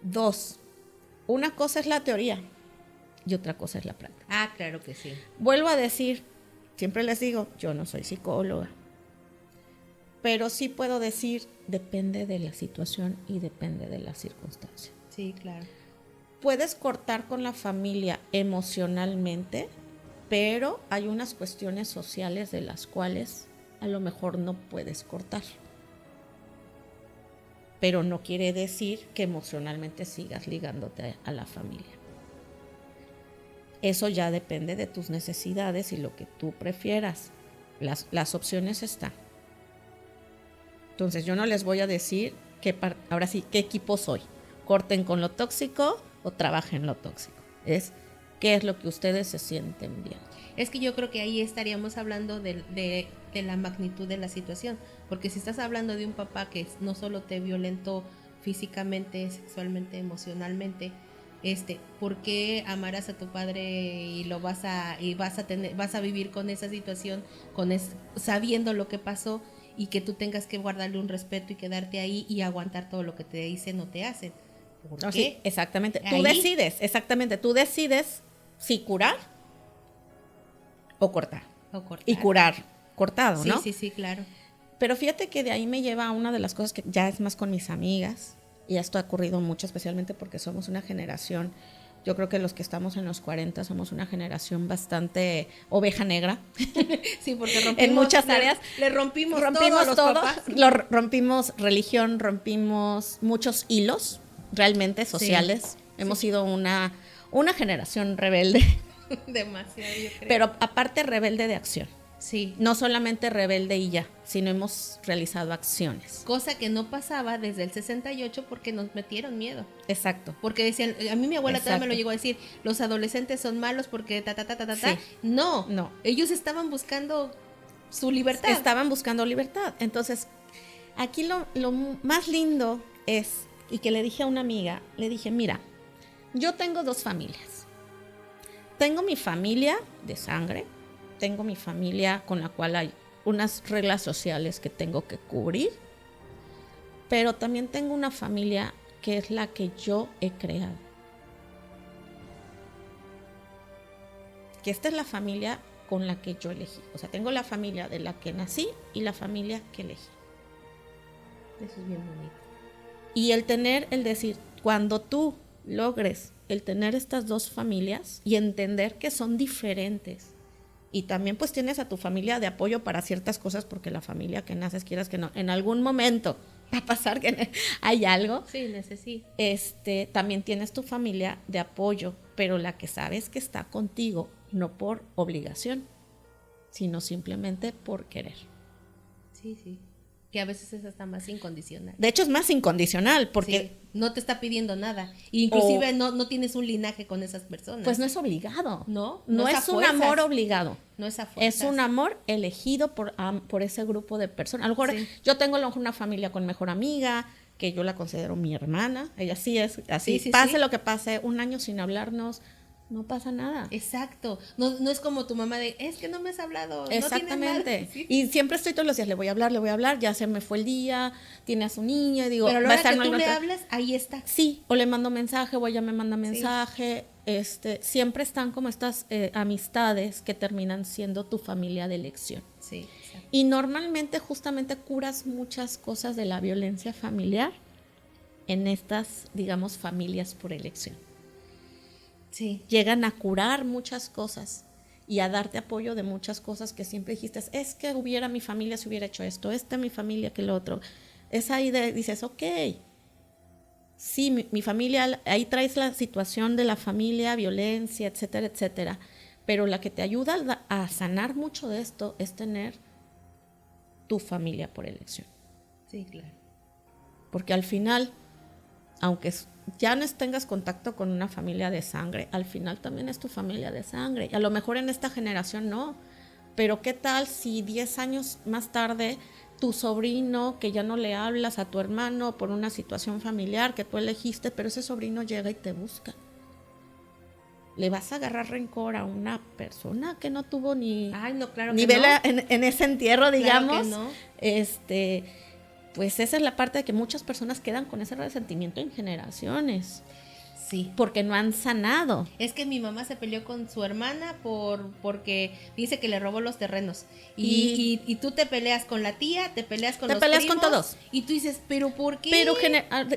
2, una cosa es la teoría y otra cosa es la práctica. Ah, claro que sí. Vuelvo a decir, siempre les digo, yo no soy psicóloga. Pero sí puedo decir, depende de la situación y depende de la circunstancia. Sí, claro. Puedes cortar con la familia emocionalmente, pero hay unas cuestiones sociales de las cuales a lo mejor no puedes cortar. Pero no quiere decir que emocionalmente sigas ligándote a la familia. Eso ya depende de tus necesidades y lo que tú prefieras. Las opciones están. Entonces yo no les voy a decir ahora sí, qué equipo soy. Corten con lo tóxico o trabajen lo tóxico. Es qué es lo que ustedes se sienten bien. Es que yo creo que ahí estaríamos hablando de la magnitud de la situación. Porque si estás hablando de un papá que no solo te violentó físicamente, sexualmente, emocionalmente, ¿por qué amarás a tu padre y vas a vivir con esa situación, sabiendo lo que pasó? Y que tú tengas que guardarle un respeto y quedarte ahí y aguantar todo lo que te dicen o te hacen. ¿Por qué? Sí, exactamente. Tú decides si curar o cortar. Y curar cortado, ¿no? Sí, claro. Pero fíjate que de ahí me lleva a una de las cosas que ya es más con mis amigas, y esto ha ocurrido mucho, especialmente porque somos una generación. Yo creo que los que estamos en los 40 somos una generación bastante oveja negra. Sí, porque en muchas áreas. Le rompimos todo. Rompimos religión, rompimos muchos hilos realmente sociales. Sí, hemos sido una generación rebelde. Demasiado, yo creo. Pero aparte rebelde de acción. Sí. No solamente rebelde y ya, sino hemos realizado acciones. Cosa que no pasaba desde el 68 porque nos metieron miedo. Exacto. Porque decían, a mí mi abuela también me lo llegó a decir, los adolescentes son malos porque Sí. No, ellos estaban buscando su libertad. Estaban buscando libertad. Entonces, aquí lo más lindo es, y que le dije a una amiga, le dije, mira, yo tengo 2 familias. Tengo mi familia de sangre, tengo mi familia con la cual hay unas reglas sociales que tengo que cubrir, pero también tengo una familia que es la que yo he creado. Que esta es la familia con la que yo elegí. O sea, tengo la familia de la que nací y la familia que elegí. Eso es bien bonito. Y el decir, cuando tú logres el tener estas 2 familias y entender que son diferentes, y también pues tienes a tu familia de apoyo para ciertas cosas, porque la familia que naces, quieras que no, en algún momento va a pasar que hay algo. Sí, necesito. También tienes tu familia de apoyo, pero la que sabes que está contigo, no por obligación, sino simplemente por querer. Sí. Que a veces es hasta más incondicional. De hecho es más incondicional porque... Sí, no te está pidiendo nada. Inclusive no tienes un linaje con esas personas. Pues no es obligado. No es un amor obligado. No es a fuerzas. Es un amor elegido por ese grupo de personas. A lo mejor yo tengo a lo mejor una familia con mejor amiga, que yo la considero mi hermana. Ella sí es así. Pase lo que pase, 1 año sin hablarnos, no pasa nada. Exacto. No es como tu mamá de, es que no me has hablado. Exactamente. No sí. Y siempre estoy todos los días, le voy a hablar, ya se me fue el día, tiene a su niña, y digo, pero a la hora que tú le hablas, ahí está. Sí, o le mando mensaje, o ella me manda mensaje, siempre están como estas amistades que terminan siendo tu familia de elección. Sí, exacto. Y normalmente justamente curas muchas cosas de la violencia familiar en estas, digamos, familias por elección. Sí. Llegan a curar muchas cosas y a darte apoyo de muchas cosas que siempre dijiste, es que hubiera mi familia si hubiera hecho esto, mi familia que lo otro. Es ahí dices, ok, sí, mi familia, ahí traes la situación de la familia, violencia, etcétera, etcétera. Pero la que te ayuda a sanar mucho de esto es tener tu familia por elección. Sí, claro. Porque al final, aunque ya no tengas contacto con una familia de sangre, al final también es tu familia de sangre. Y a lo mejor en esta generación no. Pero ¿qué tal si 10 años más tarde tu sobrino, que ya no le hablas a tu hermano por una situación familiar que tú elegiste, pero ese sobrino llega y te busca? ¿Le vas a agarrar rencor a una persona que no tuvo ni vela en ese entierro, digamos? Claro que no. Pues esa es la parte de que muchas personas quedan con ese resentimiento en generaciones. Sí. Porque no han sanado. Es que mi mamá se peleó con su hermana porque dice que le robó los terrenos. Y tú te peleas con la tía, te peleas con los primos. Te peleas con todos. Y tú dices, ¿pero por qué? Pero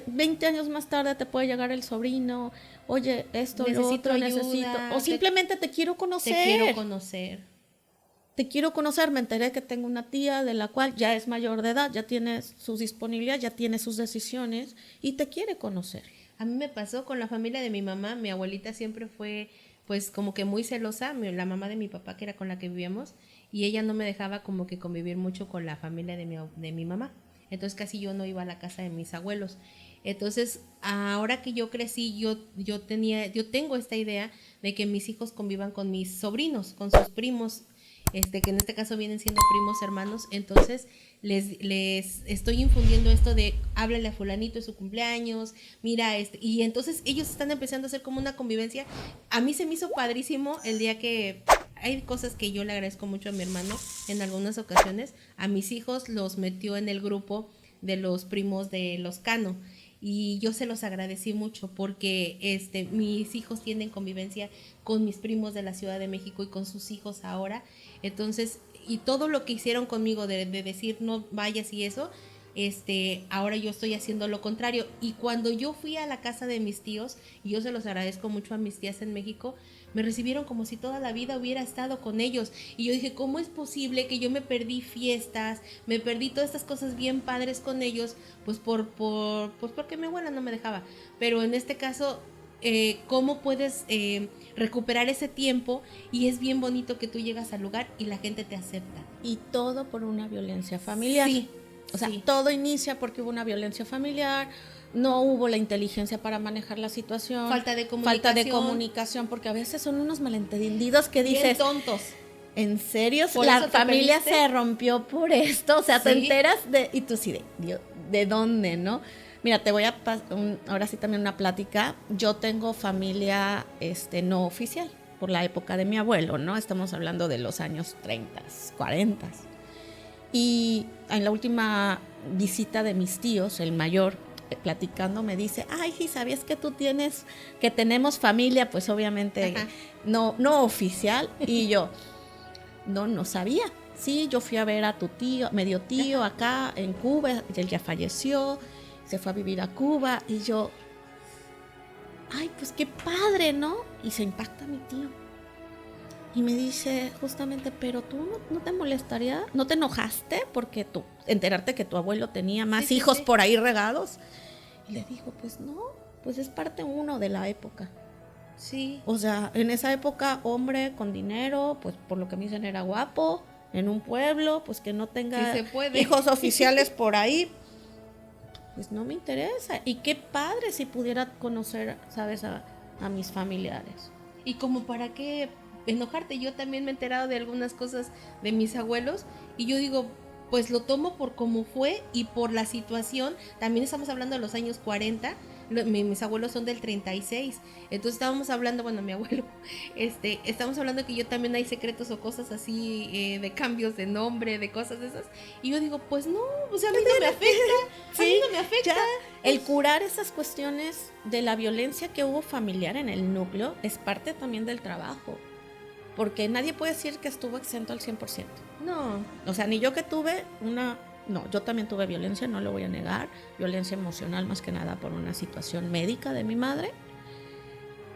20 años más tarde te puede llegar el sobrino, oye, esto, lo otro, necesito. O simplemente te quiero conocer. Te quiero conocer, me enteré que tengo una tía de la cual ya es mayor de edad, ya tiene sus disponibilidades, ya tiene sus decisiones y te quiere conocer. A mí me pasó con la familia de mi mamá. Mi abuelita siempre fue pues como que muy celosa, la mamá de mi papá, que era con la que vivíamos, y ella no me dejaba como que convivir mucho con la familia de mi mamá. Entonces casi yo no iba a la casa de mis abuelos. Entonces, ahora que yo crecí, yo tengo esta idea de que mis hijos convivan con mis sobrinos, con sus primos, que en este caso vienen siendo primos hermanos. Entonces les estoy infundiendo esto de háblale a fulanito, es su cumpleaños, mira, y entonces ellos están empezando a hacer como una convivencia. A mí se me hizo padrísimo el día que hay cosas que yo le agradezco mucho a mi hermano en algunas ocasiones. A mis hijos los metió en el grupo de los primos de los Cano. Y yo se los agradecí mucho porque mis hijos tienen convivencia con mis primos de la Ciudad de México y con sus hijos ahora. Entonces, y todo lo que hicieron conmigo de decir no vayas y eso, ahora yo estoy haciendo lo contrario. Y cuando yo fui a la casa de mis tíos, y yo se los agradezco mucho a mis tías en México, me recibieron como si toda la vida hubiera estado con ellos. Y yo dije, ¿cómo es posible que yo me perdí fiestas, me perdí todas estas cosas bien padres con ellos? Pues porque mi abuela no me dejaba. Pero en este caso, ¿cómo puedes recuperar ese tiempo? Y es bien bonito que tú llegas al lugar y la gente te acepta. Y todo por una violencia familiar. Sí. O sea, todo inicia porque hubo una violencia familiar, no hubo la inteligencia para manejar la situación. Falta de comunicación, porque a veces son unos malentendidos que dices... Bien tontos. ¿En serio? ¿La familia se rompió por esto? O sea, te enteras y tú sí, ¿de dónde, no? Mira, te voy a ahora sí también una plática. Yo tengo familia no oficial, por la época de mi abuelo, ¿no? Estamos hablando de los años 30, 40. Y en la última visita de mis tíos, el mayor, platicando me dice, ay, sí, ¿sabías que que tenemos familia? Pues obviamente no oficial. Y yo, no sabía. Sí, yo fui a ver a tu tío, medio tío acá en Cuba, él ya falleció, se fue a vivir a Cuba. Y yo, ay, pues qué padre, ¿no? Y se impacta mi tío. Y me dice justamente, pero tú no te molestaría, no te enojaste porque tú enterarte que tu abuelo tenía más hijos por ahí regados. Y le digo, pues no, pues es parte uno de la época. Sí. O sea, en esa época, hombre con dinero, pues por lo que me dicen era guapo, en un pueblo, pues que no tenga hijos oficiales por ahí, pues no me interesa. Y qué padre si pudiera conocer, ¿sabes? A mis familiares. Y como para qué enojarte, yo también me he enterado de algunas cosas de mis abuelos y yo digo, pues lo tomo por cómo fue y por la situación. También estamos hablando de los años 40, Mis abuelos son del 36. Entonces estábamos hablando, bueno, mi abuelo, estamos hablando que yo también hay secretos o cosas así de cambios de nombre, de cosas de esas. Y yo digo, pues no, o sea, a mí no me afecta. Sí, a mí no me afecta. ya, el curar esas cuestiones de la violencia que hubo familiar en el núcleo es parte también del trabajo. Porque nadie puede decir que estuvo exento al 100%. No. O sea, ni yo que tuve no, yo también tuve violencia, no lo voy a negar, violencia emocional más que nada por una situación médica de mi madre.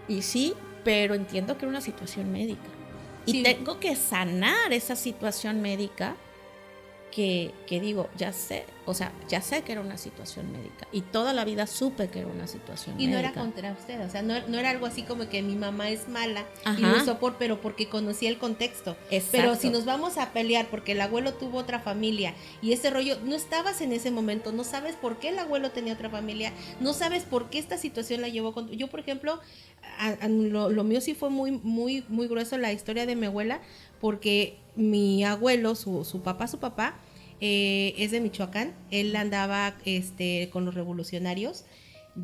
Y sí, pero entiendo que era una situación médica. Y Sí. tengo que sanar esa situación médica que digo, ya sé que era una situación médica. Y toda la vida supe que era una situación Y médica. no era contra usted, o sea, no era algo así como que mi mamá es mala y Ajá. lo hizo pero porque conocía el contexto. Exacto. Pero si nos vamos a pelear porque el abuelo tuvo otra familia y ese rollo, no estabas en ese momento, no sabes por qué el abuelo tenía otra familia, no sabes por qué esta situación la llevó con... Yo, por ejemplo, lo mío sí fue muy, muy, muy grueso la historia de mi abuela, porque mi abuelo, su papá, es de Michoacán. Él andaba con los revolucionarios.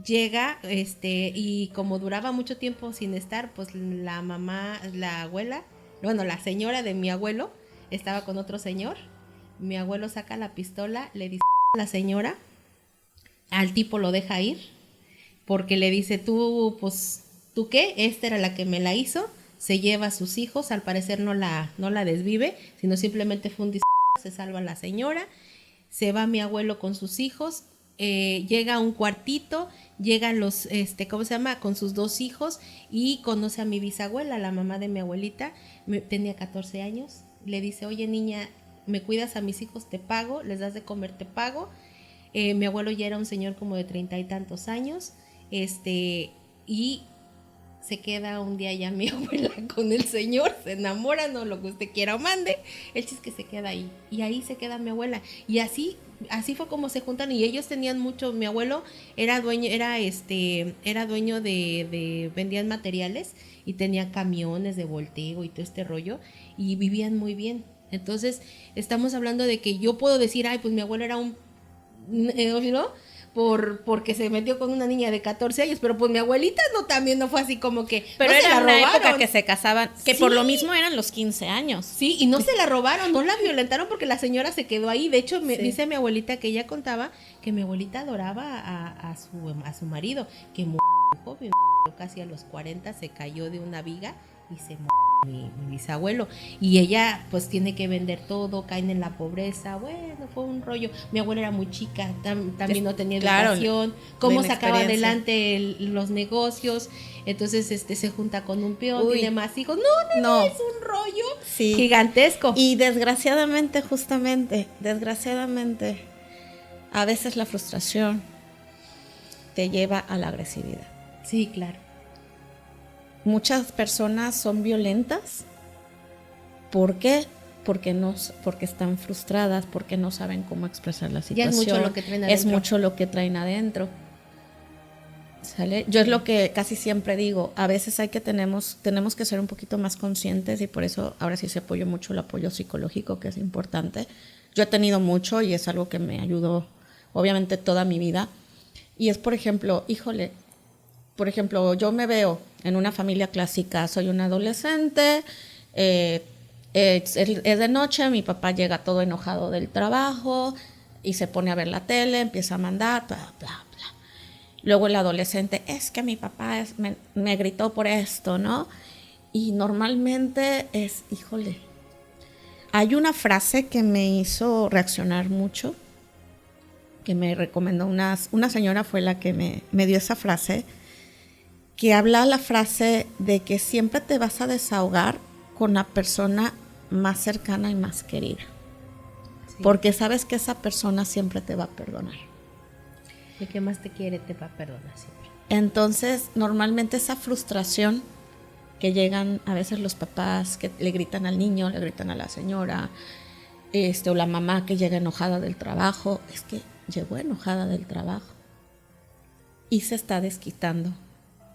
Llega y como duraba mucho tiempo sin estar, pues la mamá, la abuela, bueno, la señora de mi abuelo estaba con otro señor. Mi abuelo saca la pistola, le dice a la señora, al tipo lo deja ir, porque le dice, tú qué, esta era la que me la hizo, se lleva a sus hijos, al parecer no la desvive, sino simplemente fue un se salva la señora, se va mi abuelo con sus hijos, llega a un cuartito, llegan los, ¿cómo se llama? Con sus 2 hijos y conoce a mi bisabuela, la mamá de mi abuelita, tenía 14 años, le dice, oye niña, me cuidas a mis hijos, te pago, les das de comer, te pago. Mi abuelo ya era un señor como de 30 y tantos años, y se queda un día ya mi abuela con el señor, se enamoran o lo que usted quiera o mande, el chiste es que se queda ahí, y ahí se queda mi abuela, y así fue como se juntan, y ellos tenían mucho, mi abuelo era dueño, era dueño de vendían materiales, y tenía camiones de volteo y todo este rollo, y vivían muy bien. Entonces, estamos hablando de que yo puedo decir, ay, pues mi abuelo era un, ¿no? Porque se metió con una niña de 14 años, pero pues mi abuelita también no fue así como que... Pero no era se la una robaron. época que se casaban, que Sí. por lo mismo eran los 15 años. Sí, y no se la robaron, no la violentaron porque la señora se quedó ahí. De hecho, Sí. dice mi abuelita que ella contaba que mi abuelita adoraba a su marido, que murió joven, casi a los 40, se cayó de una viga y se murió mi bisabuelo. Y ella pues tiene que vender todo, caen en la pobreza. Bueno, fue un rollo. Mi abuela era muy chica, también no tenía educación, cómo sacaba adelante los negocios. Entonces se junta con un peón, tiene más hijos. No, es un rollo gigantesco. Y desgraciadamente, a veces la frustración te lleva a la agresividad. Sí, claro. Muchas personas son violentas. ¿Por qué? Porque están frustradas, porque no saben cómo expresar la situación. Ya es mucho lo que traen adentro. Es mucho lo que traen adentro. ¿Sale? Yo es lo que casi siempre digo, a veces tenemos que ser un poquito más conscientes, y por eso ahora sí se apoyo mucho el apoyo psicológico, que es importante. Yo he tenido mucho y es algo que me ayudó obviamente toda mi vida. Y es, por ejemplo, yo me veo en una familia clásica, soy una adolescente, es de noche, mi papá llega todo enojado del trabajo y se pone a ver la tele, empieza a mandar, bla, bla, bla. Luego el adolescente, es que mi papá me gritó por esto, ¿no? Y normalmente hay una frase que me hizo reaccionar mucho, que me recomendó una señora, fue la que me dio esa frase, que habla la frase de que siempre te vas a desahogar con la persona más cercana y más querida. Sí. Porque sabes que esa persona siempre te va a perdonar. El que más te quiere te va a perdonar siempre. Entonces, normalmente esa frustración que llegan a veces los papás que le gritan al niño, le gritan a la señora, o la mamá que llega enojada del trabajo, es que llegó enojada del trabajo y se está desquitando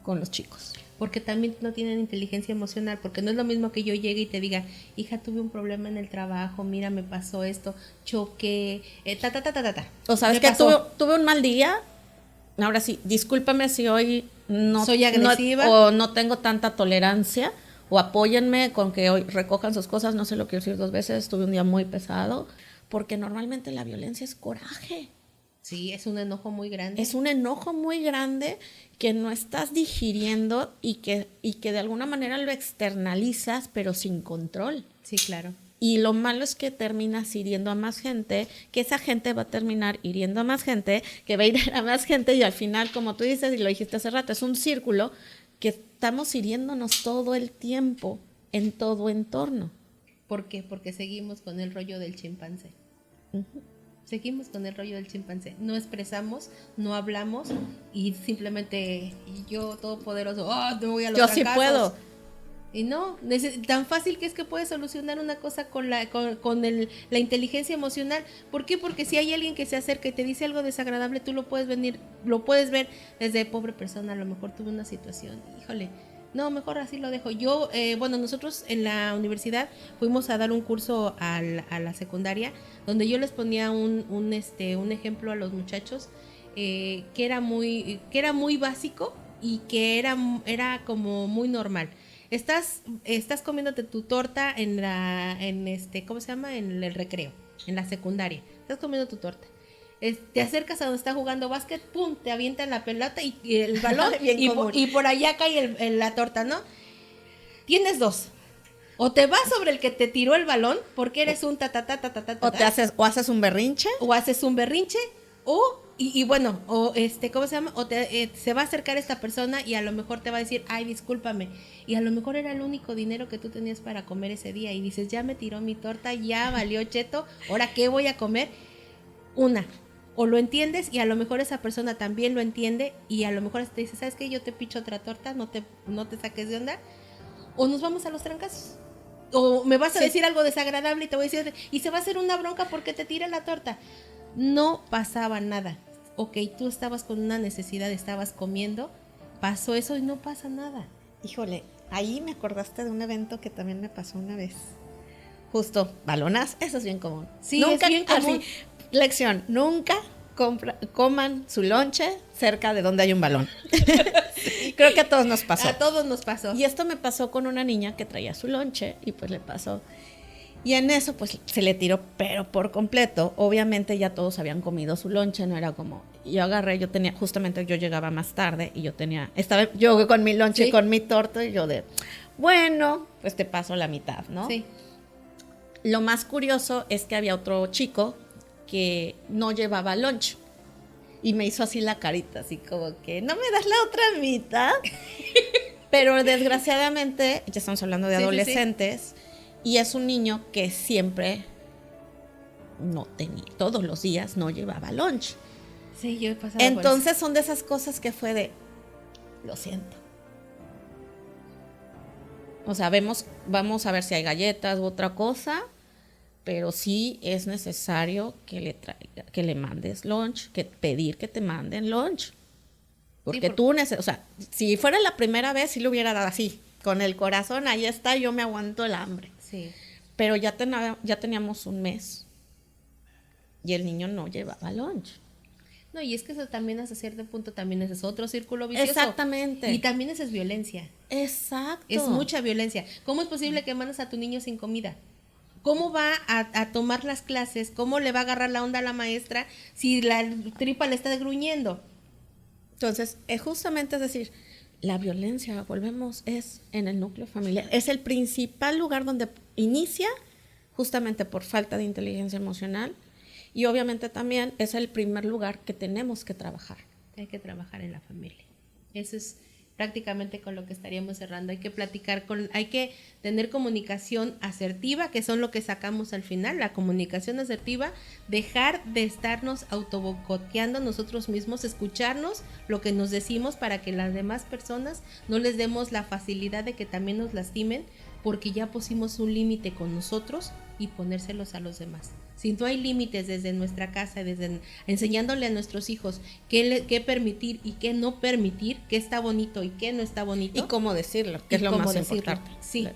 con los chicos. Porque también no tienen inteligencia emocional, porque no es lo mismo que yo llegue y te diga, hija, tuve un problema en el trabajo, mira, me pasó esto, choqué, O sabes que tuve un mal día ahora sí, discúlpame si hoy no soy agresiva o no tengo tanta tolerancia, o apóyenme con que hoy recojan sus cosas, no se lo quiero decir 2 veces, tuve un día muy pesado, porque normalmente la violencia es coraje. Sí, es un enojo muy grande. Es un enojo muy grande que no estás digiriendo y que de alguna manera lo externalizas, pero sin control. Sí, claro. Y lo malo es que terminas hiriendo a más gente, que esa gente va a terminar hiriendo a más gente, que va a ir a más gente y al final, como tú dices y lo dijiste hace rato, es un círculo que estamos hiriéndonos todo el tiempo en todo entorno. ¿Por qué? Porque seguimos con el rollo del chimpancé. Seguimos con el rollo del chimpancé. No expresamos, no hablamos y simplemente yo todopoderoso, me voy a los Yo trancazos. sí puedo. Y no, tan fácil que es que puedes solucionar una cosa con la inteligencia emocional. ¿Por qué? Porque si hay alguien que se acerca y te dice algo desagradable, tú lo puedes ver desde pobre persona, a lo mejor tuve una situación, híjole, no, mejor así lo dejo. Yo, nosotros en la universidad fuimos a dar un curso a la secundaria, donde yo les ponía un ejemplo a los muchachos que era muy básico y que era como muy normal. Estás comiéndote tu torta ¿cómo se llama? En el recreo, en la secundaria. Estás comiendo tu torta. Te acercas a donde está jugando básquet, pum, te avientan la pelota y el balón y por allá cae la torta, ¿no? Tienes 2. O te vas sobre el que te tiró el balón porque eres un O haces un berrinche. O haces un berrinche ¿cómo se llama? O se va a acercar esta persona y a lo mejor te va a decir, ay, discúlpame. Y a lo mejor era el único dinero que tú tenías para comer ese día. Y dices, ya me tiró mi torta, ya valió cheto, ¿ahora qué voy a comer? O lo entiendes y a lo mejor esa persona también lo entiende y a lo mejor te dice, ¿sabes qué? Yo te picho otra torta, no te saques de onda. O nos vamos a los trancazos. O me vas a decir algo desagradable y te voy a decir, y se va a hacer una bronca porque te tira la torta. No pasaba nada. Ok, tú estabas con una necesidad, estabas comiendo, pasó eso y no pasa nada. Híjole, ahí me acordaste de un evento que también me pasó una vez. Justo, balonas, eso es bien común. Sí, nunca, es bien común. Lección, nunca coman su lonche cerca de donde hay un balón. Sí. Creo que a todos nos pasó. A todos nos pasó. Y esto me pasó con una niña que traía su lonche y pues le pasó. Y en eso pues se le tiró, pero por completo. Obviamente ya todos habían comido su lonche, no era como... Yo llegaba más tarde y estaba yo con mi lonche, ¿sí? Con mi torta y yo bueno, pues te paso la mitad, ¿no? Sí. Lo más curioso es que había otro chico que no llevaba lunch y me hizo así la carita, así como que ¿no me das la otra mitad? Pero desgraciadamente, ya estamos hablando de adolescentes, y es un niño que siempre todos los días no llevaba lunch. Sí, yo he pasado. Entonces son de esas cosas que fue de, lo siento. O sea, vamos a ver si hay galletas u otra cosa, pero sí es necesario que le mandes lunch, pedir que te manden lunch. Porque o sea, si fuera la primera vez, sí lo hubiera dado así, con el corazón, ahí está, yo me aguanto el hambre. Sí. Pero ya teníamos un mes y el niño no llevaba lunch. No, y es que eso también hasta cierto punto también es otro círculo vicioso. Exactamente. Y también eso es violencia. Exacto. Es mucha violencia. ¿Cómo es posible que mandes a tu niño sin comida? ¿Cómo va a tomar las clases? ¿Cómo le va a agarrar la onda a la maestra si la tripa le está gruñendo? Entonces, justamente es decir, la violencia, volvemos, es en el núcleo familiar. Es el principal lugar donde inicia, justamente por falta de inteligencia emocional. Y obviamente también es el primer lugar que tenemos que trabajar. Hay que trabajar en la familia. Eso es prácticamente con lo que estaríamos cerrando. Hay que platicar hay que tener comunicación asertiva, que son lo que sacamos al final, la comunicación asertiva, dejar de estarnos autoboicoteando nosotros mismos, escucharnos lo que nos decimos para que las demás personas no les demos la facilidad de que también nos lastimen, porque ya pusimos un límite con nosotros y ponérselos a los demás. Si no hay límites desde nuestra casa, enseñándole a nuestros hijos qué permitir y qué no permitir, qué está bonito y qué no está bonito. Y cómo decirlo, que es lo más importante. Sí.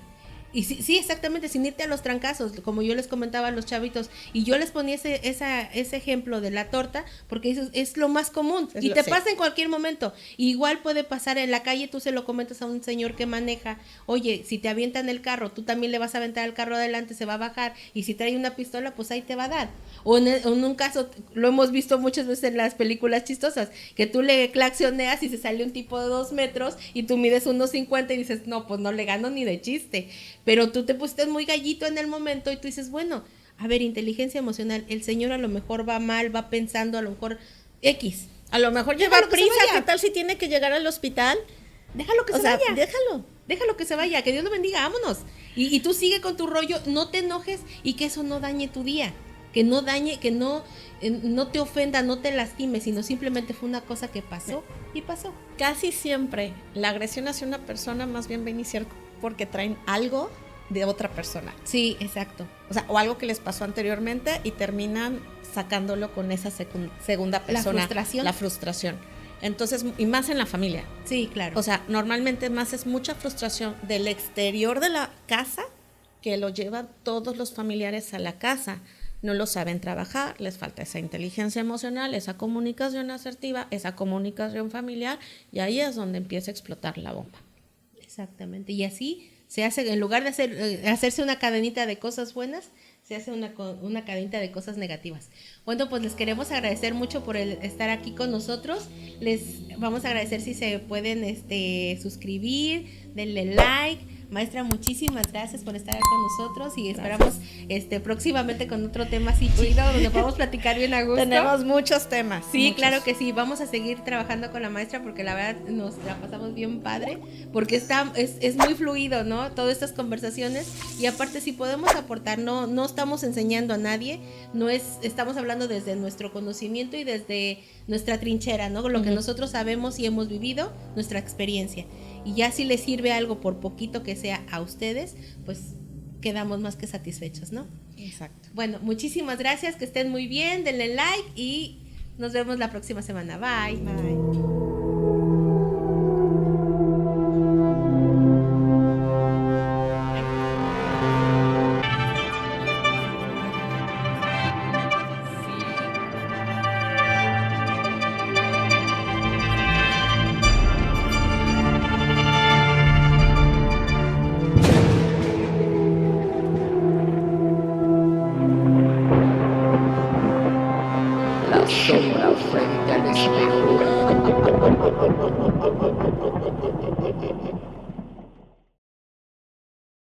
Y sí, sí, exactamente, sin irte a los trancazos, como yo les comentaba a los chavitos, y yo les ponía ese ejemplo de la torta, porque eso es lo más común, y te pasa en cualquier momento. Igual puede pasar en la calle, tú se lo comentas a un señor que maneja, oye, si te avientan el carro, tú también le vas a aventar el carro adelante, se va a bajar, y si trae una pistola, pues ahí te va a dar. O en un caso, lo hemos visto muchas veces en las películas chistosas, que tú le claxoneas y se sale un tipo de 2 metros, y tú mides 1.50 y dices, no, pues no le gano ni de chiste. Pero tú te pusiste muy gallito en el momento y tú dices, bueno, a ver, inteligencia emocional, el señor a lo mejor va mal, va pensando, a lo mejor X. A lo mejor lleva prisa, ¿qué tal si tiene que llegar al hospital? Déjalo que se vaya. Déjalo que se vaya, que Dios lo bendiga, vámonos. Y tú sigue con tu rollo, no te enojes y que eso no dañe tu día. Que no dañe, que no te ofenda, no te lastime, sino simplemente fue una cosa que pasó y pasó. Casi siempre la agresión hacia una persona más bien va a iniciar porque traen algo de otra persona. Sí, exacto. O sea, o algo que les pasó anteriormente y terminan sacándolo con esa segunda persona. La frustración. Entonces, y más en la familia. Sí, claro. O sea, normalmente más es mucha frustración del exterior de la casa que lo llevan todos los familiares a la casa. No lo saben trabajar, les falta esa inteligencia emocional, esa comunicación asertiva, esa comunicación familiar, y ahí es donde empieza a explotar la bomba. Exactamente, y así se hace, en lugar de hacerse una cadenita de cosas buenas, se hace una cadenita de cosas negativas. Bueno, pues les queremos agradecer mucho por estar aquí con nosotros. Les vamos a agradecer si se pueden suscribir, denle like. Maestra, muchísimas gracias por estar con nosotros y esperamos próximamente con otro tema así chido donde podamos platicar bien a gusto. Tenemos muchos temas. Sí, muchos. Claro que sí, vamos a seguir trabajando con la maestra porque la verdad nos la pasamos bien padre, porque es muy fluido, ¿no? Todas estas conversaciones, y aparte si podemos aportar, no estamos enseñando a nadie, estamos hablando desde nuestro conocimiento y desde nuestra trinchera, ¿no? Lo que nosotros sabemos y hemos vivido, nuestra experiencia. Y ya si les sirve algo, por poquito que sea a ustedes, pues quedamos más que satisfechos, ¿no? Exacto. Bueno, muchísimas gracias, que estén muy bien, denle like y nos vemos la próxima semana. Bye. Bye. Sombra frente al espejo.